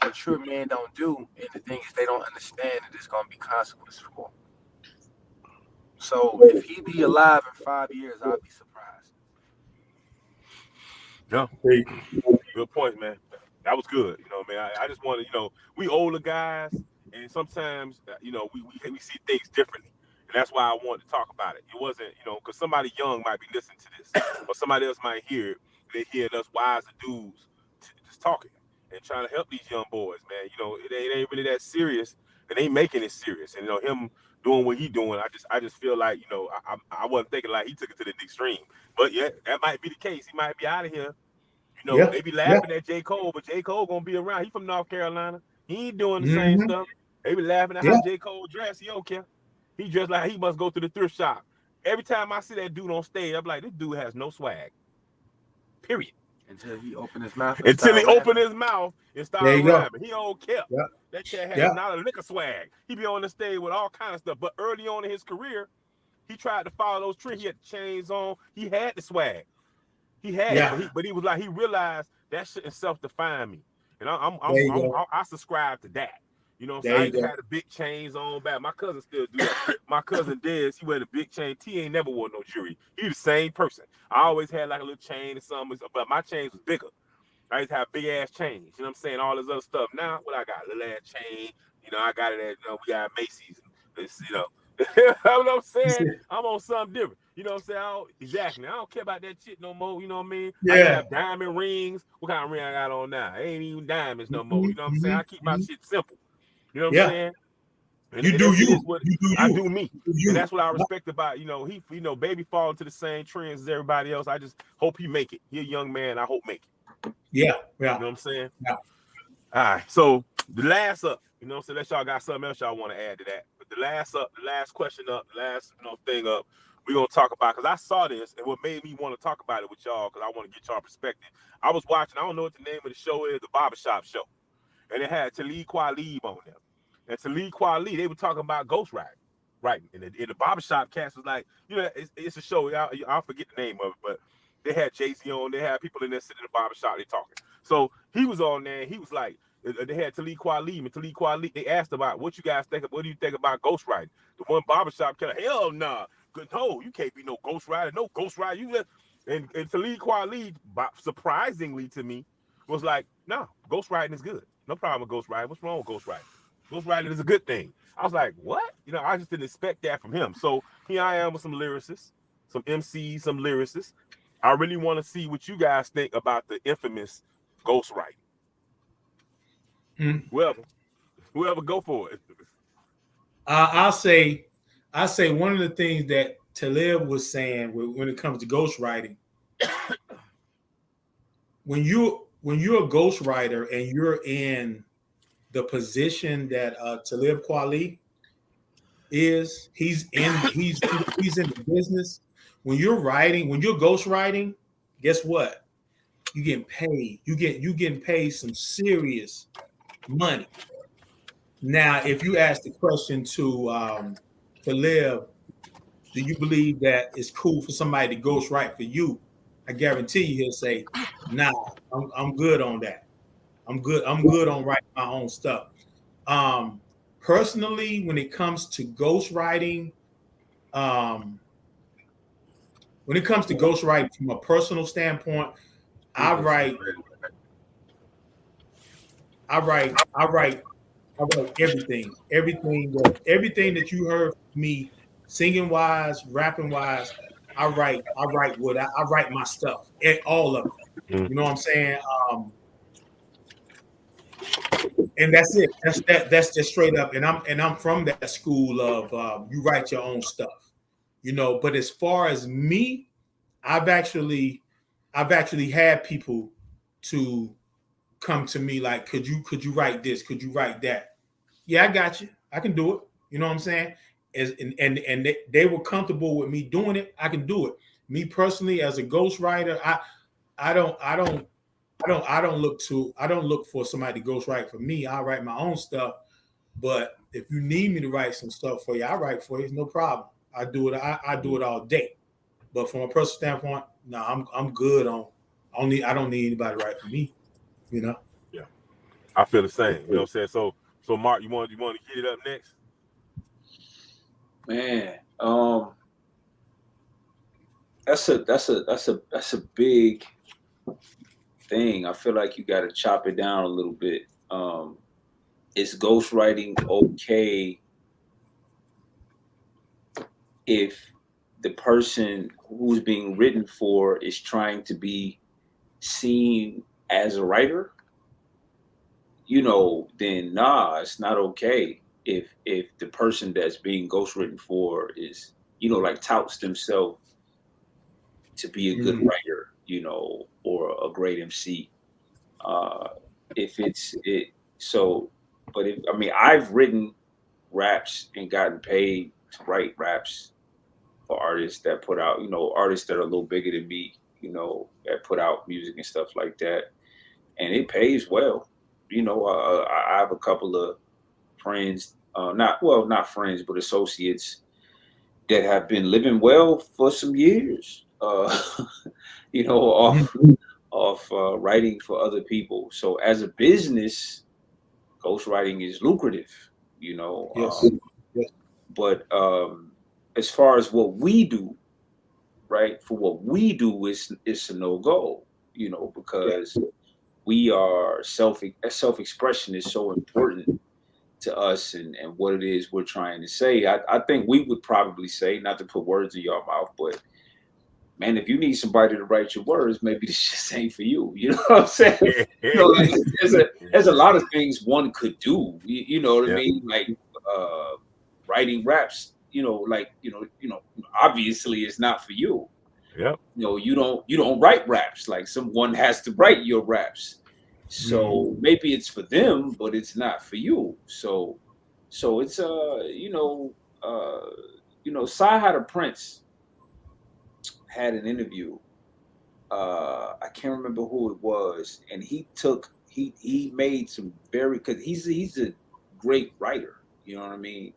mature men don't do. And the thing is, they don't understand that there's gonna be consequences for them. So if he be alive in 5 years, I'll be surprised. Yeah, good point, man. That was good. You know, man. I just wanted, we older guys, and sometimes, we see things differently, and that's why I wanted to talk about it. It wasn't, because somebody young might be listening to this, or somebody else might hear it. They hear us wiser dudes just talking and trying to help these young boys, man. It ain't really that serious, and they making it serious. And him doing what he doing, I just feel like, I wasn't thinking like he took it to the extreme, but yeah, that might be the case. He might be out of here. They be laughing at J. Cole, but J. Cole gonna be around. He from North Carolina. He ain't doing the same stuff. They be laughing at how J. Cole dressed. He don't care. He dressed like he must go to the thrift shop. Every time I see that dude on stage, I'm like, this dude has no swag. Period. Until he opened his mouth. Until he opened his mouth and started rapping. He don't care. Yeah. That cat has not a lick of swag. He be on the stage with all kinds of stuff. But early on in his career, he tried to follow those trends. He had the chains on. He had the swag. He had it, but he was like, he realized that shouldn't self-define me, and I subscribe to that. So I had the big chains on back. My cousin still do that. My cousin Dez, he wear the big chain. T ain't never wore no jewelry. He the same person. I always had like a little chain or something, but my chains was bigger. I used to have big ass chains. You know what I'm saying? All this other stuff. Now what I got, little ass chain. I got it at we got Macy's. It's, you know what I'm saying? I'm on something different. You know what I'm saying? Exactly. I don't care about that shit no more. You know what I mean? I have diamond rings. What kind of ring I got on now? It ain't even diamonds no more. You know what I'm saying? I keep my shit simple. You know what I'm saying? And you do you. I do me. And that's what I respect about, he baby fall into the same trends as everybody else. I just hope he make it. He a young man. I hope make it. Yeah. You know what I'm saying? Yeah. All right. So the last up, so unless y'all got something else y'all want to add to that. But the last question up, the last thing up, we're gonna talk about, because I saw this and what made me want to talk about it with y'all, because I want to get y'all perspective. I was watching, I don't know what the name of the show is, the Barbershop Show. And it had Talib Kweli on there. And Talib Kweli, they were talking about ghostwriting. Right. And the Barbershop cast was like, it's a show, I'll forget the name of it, but they had Jay-Z on, they had people in there sitting in the barbershop, they talking. So he was on there, and he was like, they had Talib Kweli, and Talib Kweli, they asked about what you guys think, what do you think about ghostwriting? The one barbershop killer, hell nah. No, you can't be no ghostwriter, no ghostwriter. And Talib Kweli, surprisingly to me, was like, no, ghostwriting is good. No problem with ghostwriting. What's wrong with ghostwriting? Ghostwriting is a good thing. I was like, what? I just didn't expect that from him. So here I am with some lyricists, some MCs, some lyricists. I really want to see what you guys think about the infamous ghostwriting. Whoever go for it. I say one of the things that Talib was saying when it comes to ghostwriting, when you're a ghostwriter and you're in the position that Talib Kweli is, he's in the business. When you're ghostwriting, guess what? You getting paid. You getting paid some serious money. Now, if you ask the question to Talib, do you believe that it's cool for somebody to ghostwrite for you? I guarantee you he'll say, nah, I'm good on that. I'm good on writing my own stuff. Personally, when it comes to ghostwriting, from a personal standpoint, I write everything that you heard from me, singing wise, rapping wise. I write my stuff, all of it. You know what I'm saying? And that's it. That's just straight up. And I'm from that school of you write your own stuff, But as far as me, I've actually had people to come to me like, could you write this? Could you write that? Yeah, I got you. I can do it. You know what I'm saying? And they were comfortable with me doing it. I can do it. Me personally, as a ghostwriter, I don't look for somebody to ghostwrite for me. I write my own stuff. But if you need me to write some stuff for you, I write for you. It's no problem. I do it. I do it all day. But from a personal standpoint, no, I'm good on. I don't need anybody to write for me. You know. Yeah, I feel the same. You know what I'm saying? So Mark, you want to get it up next? Man, that's a big thing. I feel like you got to chop it down a little bit. Is ghostwriting okay if the person who's being written for is trying to be seen as a writer? You know, then nah, it's not okay. If the person that's being ghostwritten for is, you know, like touts themselves to be a good writer, you know, or a great MC. If it's it, so, but if, I mean, I've written raps and gotten paid to write raps for artists that put out, you know, artists that are a little bigger than me, you know, that put out music and stuff like that, and it pays well. You know, I have a couple of friends, not friends, but associates that have been living well for some years. You know, off writing for other people. So as a business, ghostwriting is lucrative. You know, Yes. But as far as what we do, right? For what we do is a no go. You know, because we are self-expression is so important to us and what it is we're trying to say. I think we would probably say, not to put words in your mouth, but man, if you need somebody to write your words, maybe this just ain't for you. You know what I'm saying? You know, like, there's a lot of things one could do. You know what I mean? Like writing raps. You know, like you know, obviously it's not for you. Yep. You know, you don't write raps. Like someone has to write your raps. So maybe it's for them, but it's not for you. So it's you know, Sci the Prince had an interview. I can't remember who it was, and he made some very, because he's a great writer. You know what I mean?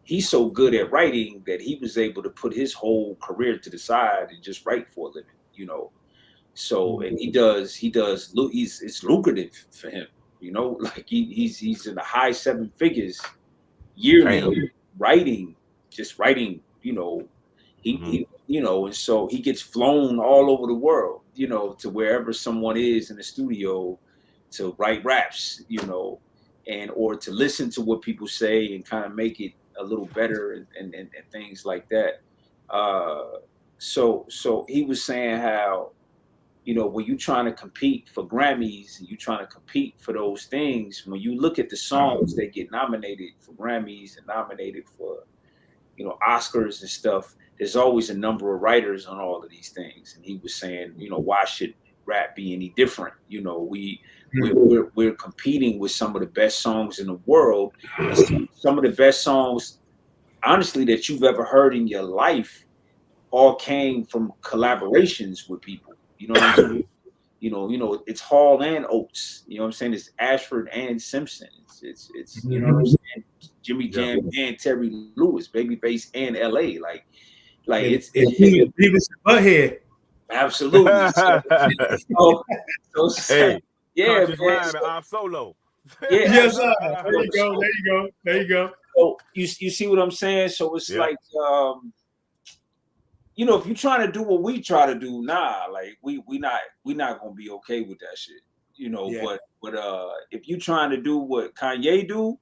He's so good at writing that he was able to put his whole career to the side and just write for a living. You know. So, and it's lucrative for him, you know, like he's in the high 7 figures yearly writing, you know, he you know, and so he gets flown all over the world, you know, to wherever someone is in the studio to write raps, you know, and or to listen to what people say and kind of make it a little better and things like that. So he was saying how, you know, when you're trying to compete for Grammys and you're trying to compete for those things, when you look at the songs that get nominated for Grammys and nominated for, you know, Oscars and stuff, there's always a number of writers on all of these things. And he was saying, you know, why should rap be any different? You know, we're competing with some of the best songs in the world. Some of the best songs, honestly, that you've ever heard in your life all came from collaborations with people. You know what I'm saying? You know, it's Hall and Oates. You know what I'm saying? It's Ashford and Simpson. It's you know what I'm saying? Jimmy Jam and Terry Lewis, Babyface and LA. Like it's Beavis and Butthead. Absolutely. Hey, yeah, man. I'm solo. Yeah, yes, sir. There you go. So you see what I'm saying? So it's like you know, if you're trying to do what we try to do, like we not gonna be okay with that shit, you know. But if you trying to do what Kanye do,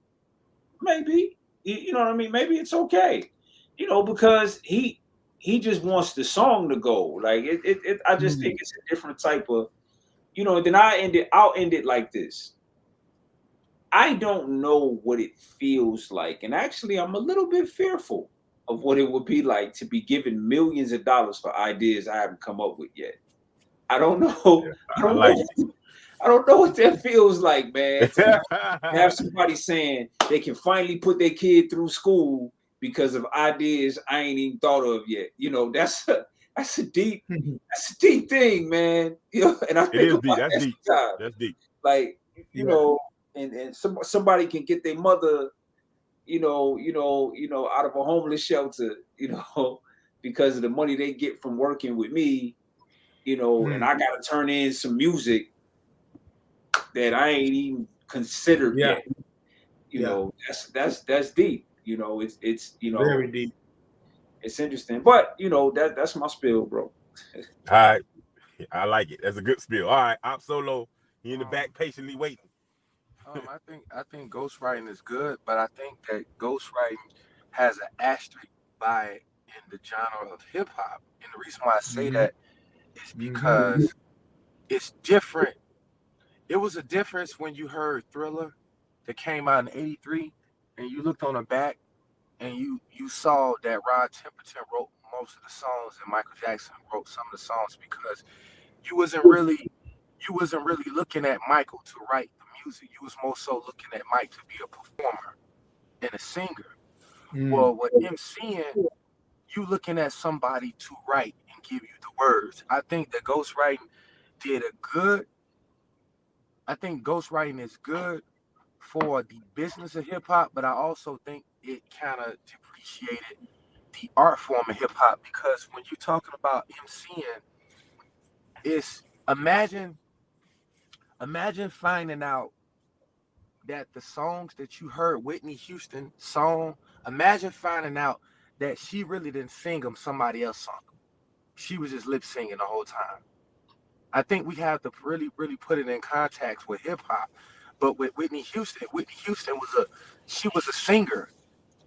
maybe you know what I mean. Maybe it's okay, you know, because he just wants the song to go. Like it I just think it's a different type of, you know. And then I'll end it like this. I don't know what it feels like, and actually, I'm a little bit fearful of what it would be like to be given millions of dollars for ideas I haven't come up with yet. I don't know. I don't know what that feels like, man. To have somebody saying they can finally put their kid through school because of ideas I ain't even thought of yet. You know, that's a deep thing, man. You know, and I It think is about deep. That's that deep. sometimes. That's deep. Like, you know, and somebody can get their mother, out of a homeless shelter, because of the money they get from working with me, and I gotta turn in some music that I ain't even considered yet. That's deep. It's very deep. It's interesting. But that's my spill, bro. All right. I like it. That's a good spiel. All right, Op Solo, he in the back patiently waiting. I think ghostwriting is good, but I think that ghostwriting has an asterisk by it in the genre of hip hop. And the reason why I say that is because it's different. It was a difference when you heard Thriller that came out in '83, and you looked on the back and you saw that Rod Temperton wrote most of the songs and Michael Jackson wrote some of the songs, because you wasn't really looking at Michael to write the music. You was more so looking at Mike to be a performer and a singer. Well, with MCing, you looking at somebody to write and give you the words. I think that ghostwriting did a good. I think ghostwriting is good for the business of hip hop, but I also think it kind of depreciated the art form of hip hop, because when you're talking about MCing, it's imagine finding out that the songs that you heard Whitney Houston song, imagine finding out that she really didn't sing them, somebody else sung them. She was just lip singing the whole time. I think we have to really, really put it in context with hip hop. But with Whitney Houston she was a singer.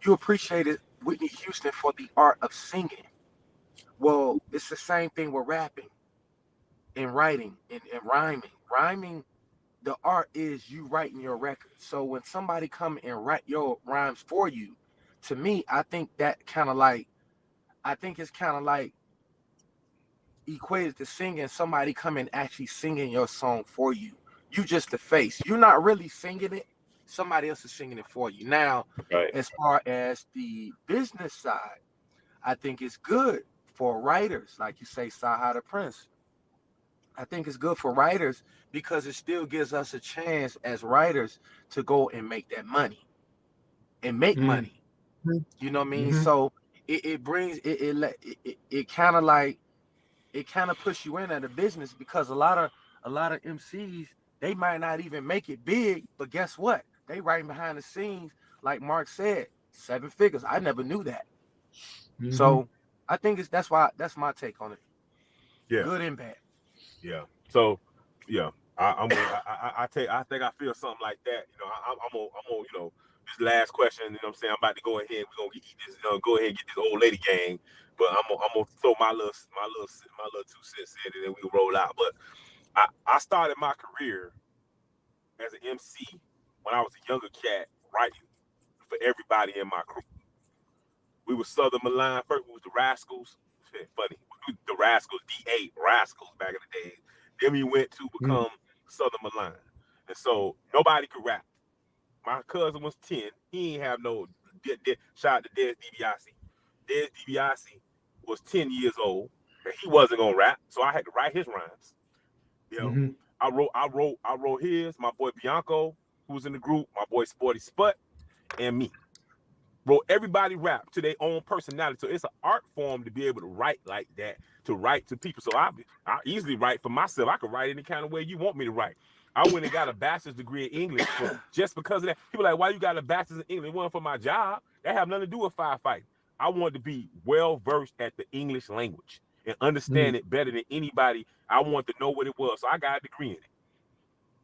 You appreciated Whitney Houston for the art of singing. Well, it's the same thing with rapping and writing and rhyming. Rhyming, the art is you writing your record. So when somebody come and write your rhymes for you, to me, I think it's kind of like equated to singing, somebody come and actually singing your song for you. You just the face. You're not really singing it. Somebody else is singing it for you. Now, Right. as far as the business side, I think it's good for writers, like you say, Saha the Prince. I think it's good for writers because it still gives us a chance as writers to go and make that money and make money. You know what I mean? So it brings it kind of like it kind of puts you in at a business, because a lot of MCs, they might not even make it big, but guess what? They writing behind the scenes, like Mark said, 7 figures. I never knew that. So I think that's my take on it. Yeah. Good and bad. Yeah. So, yeah, I think I feel something like that. I'm on, this last question. You know what I'm saying? I'm about to go ahead. We're gonna eat this. Go ahead and get this old lady gang. But I'm gonna throw my little 2 cents in, and then we roll out. But I started my career as an MC when I was a younger cat, writing for everybody in my crew. We were Southern Milan. First, we was the Rascals. Funny. The Rascals, D8 Rascals back in the day. Then we went to become Southern Milan. And so nobody could rap. My cousin was 10. He ain't have no shout out to Dez DiBiase. Dez DiBiase was 10 years old, and he wasn't gonna rap, so I had to write his rhymes. I wrote his, my boy Bianco, who was in the group, my boy Sporty Sput, and me. Bro, everybody rap to their own personality. So it's an art form to be able to write like that, to write to people. So I easily write for myself. I could write any kind of way you want me to write. I went and got a bachelor's degree in English just because of that. People are like, why you got a bachelor's in English? It wasn't for my job. That have nothing to do with firefighting. I wanted to be well versed at the English language and understand it better than anybody. I wanted to know what it was. So I got a degree in it.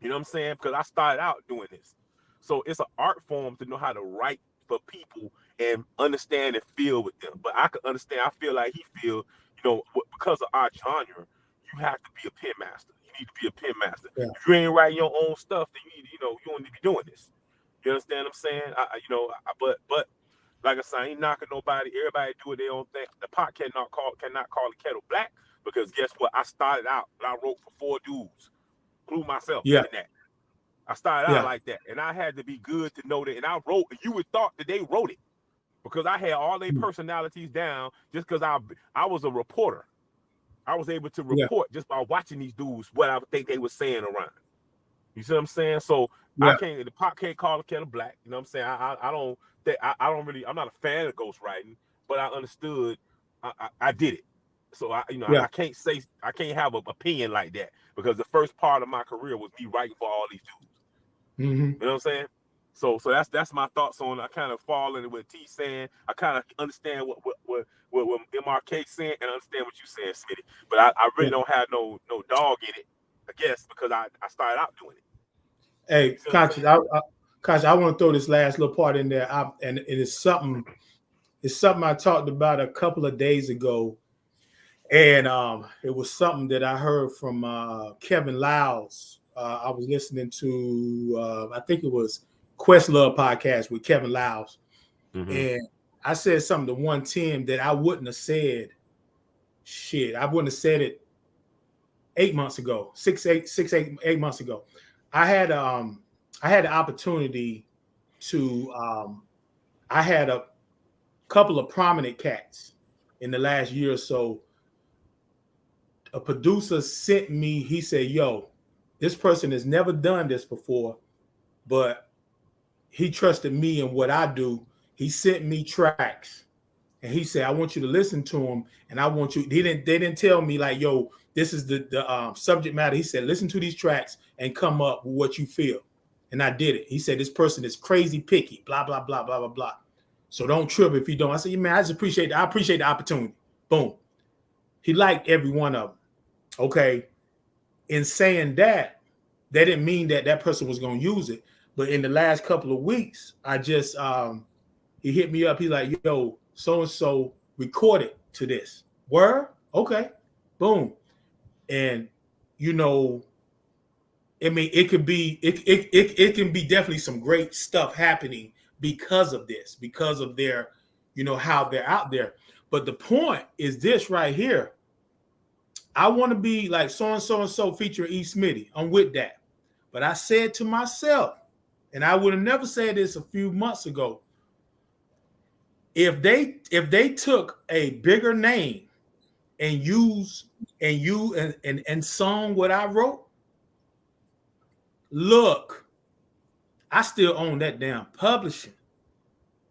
You know what I'm saying? Because I started out doing this. So it's an art form to know how to write for people and understand and feel with them. But I can understand. I feel like he feel, because of our genre, you have to be a pen master. You need to be a pen master. Yeah. If you ain't writing your own stuff, then you don't need to be doing this. You understand what I'm saying? But like I said, I ain't knocking nobody. Everybody do their own thing. The pot cannot call the kettle black, because guess what? I started out and I wrote for 4 dudes. Include myself Yeah. in that. I started out like that, and I had to be good to know that. And I wrote, and you would thought that they wrote it because I had all their personalities down just because I was a reporter. I was able to report just by watching these dudes what I think they were saying around. You see what I'm saying? So the pop can't call the kettle black. You know what I'm saying? I don't think I don't really. I'm not a fan of ghostwriting, but I understood. I did it. So I can't have an opinion like that because the first part of my career was me writing for all these dudes. Mm-hmm. You know what I'm saying? So that's my thoughts on it. I kind of fall into what T's saying. I kind of understand what MRK saying and understand what you saying, Smitty. But I really don't have no dog in it, I guess, because I started out doing it. Hey, Conscious, I want to throw this last little part in there. And it is something I talked about a couple of days ago. And it was something that I heard from Kevin Lyles. I was listening to, I think it was Questlove podcast with Kevin Lyles. Mm-hmm. And I said something to 110 that I wouldn't have said. Shit, I wouldn't have said it 8 months ago, 8 months ago. I had the opportunity to I had a couple of prominent cats in the last year or so. A producer sent me, he said, yo, this person has never done this before, but he trusted me and what I do. He sent me tracks and he said, I want you to listen to them. And I want you, they didn't tell me like, yo, this is the subject matter. He said, listen to these tracks and come up with what you feel. And I did it. He said, this person is crazy picky, blah, blah, blah, blah, blah, blah. So don't trip if you don't. I said, man, I appreciate the opportunity. Boom. He liked every one of them. Okay. In saying that, they didn't mean that person was going to use it. But in the last couple of weeks, I just, he hit me up. He's like, yo, so-and-so recorded to this. Word? Okay. Boom. And, you know, I mean, it can be definitely some great stuff happening because of this, because of their, you know, how they're out there. But the point is this right here. I want to be like so-and-so featuring E. Smitty. I'm with that. But I said to myself, and I would have never said this a few months ago, if they took a bigger name and and sung what I wrote, look, I still own that damn publishing.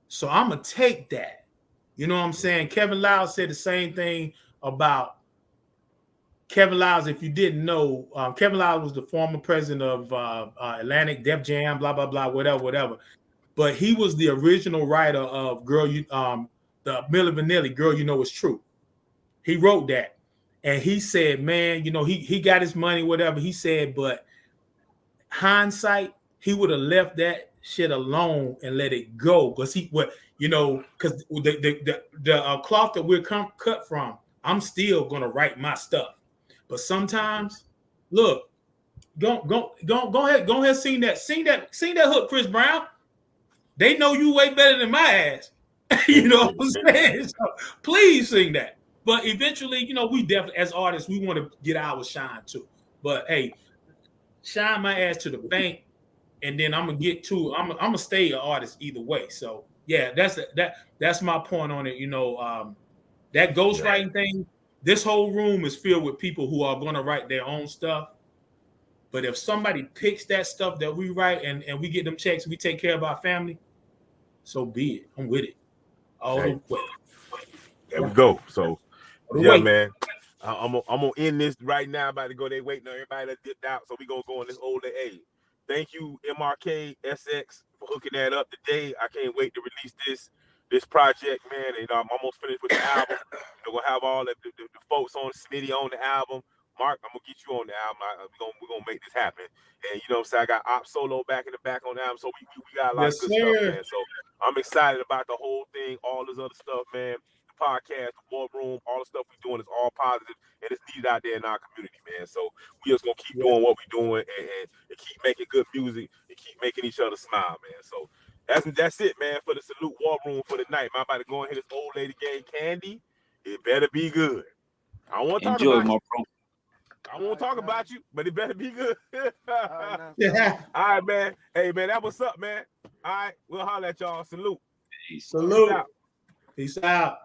So I'm going to take that. You know what I'm saying? Kevin Lyles said the same thing about Kevin Lyles. If you didn't know, Kevin Lyles was the former president of Atlantic, Def Jam, blah, blah, blah, whatever. But he was the original writer of the Milli Vanilli, Girl You Know It's True. He wrote that. And he said, man, you know, he got his money, whatever. He said, but hindsight, he would have left that shit alone and let it go. Because because the cloth that we're cut from, I'm still gonna write my stuff. But sometimes, look, go ahead, sing that hook, Chris Brown. They know you way better than my ass. You know what I'm saying? So please sing that. But eventually, you know, we definitely, as artists, we want to get our shine too. But hey, shine my ass to the bank, and then I'm gonna stay an artist either way. So yeah, that's my point on it. You know, that ghostwriting thing. This whole room is filled with people who are gonna write their own stuff. But if somebody picks that stuff that we write and we get them checks, we take care of our family, so be it. I'm with it. All the way. There we go. So yeah, man. I'm gonna end this right now. About to go. They waiting on everybody that dipped out. So we gonna go on this older age. Thank you, MRK SX, for hooking that up today. I can't wait to release this project, man. And I'm almost finished with the album. We're gonna have all the folks on Smitty on the album. Mark, I'm gonna get you on the album. We're gonna make this happen. And you know what I'm saying? I got Op Solo back in the back on the album. So we got a lot of good stuff, man. So I'm excited about the whole thing, all this other stuff, man. The podcast, the war room, all the stuff we're doing is all positive and it's needed out there in our community, man. So we just gonna keep doing what we're doing and keep making good music and keep making each other smile, man. So that's it, man, for the Salute War Room for the night. Man, I'm about to go and hit this old lady game Candy. It better be good. I don't want to talk about it. I won't talk about you, but it better be good. Yeah. All right, man. Hey, man, that what's up, man. All right, we'll holler at y'all. Salute. Salute. Peace out.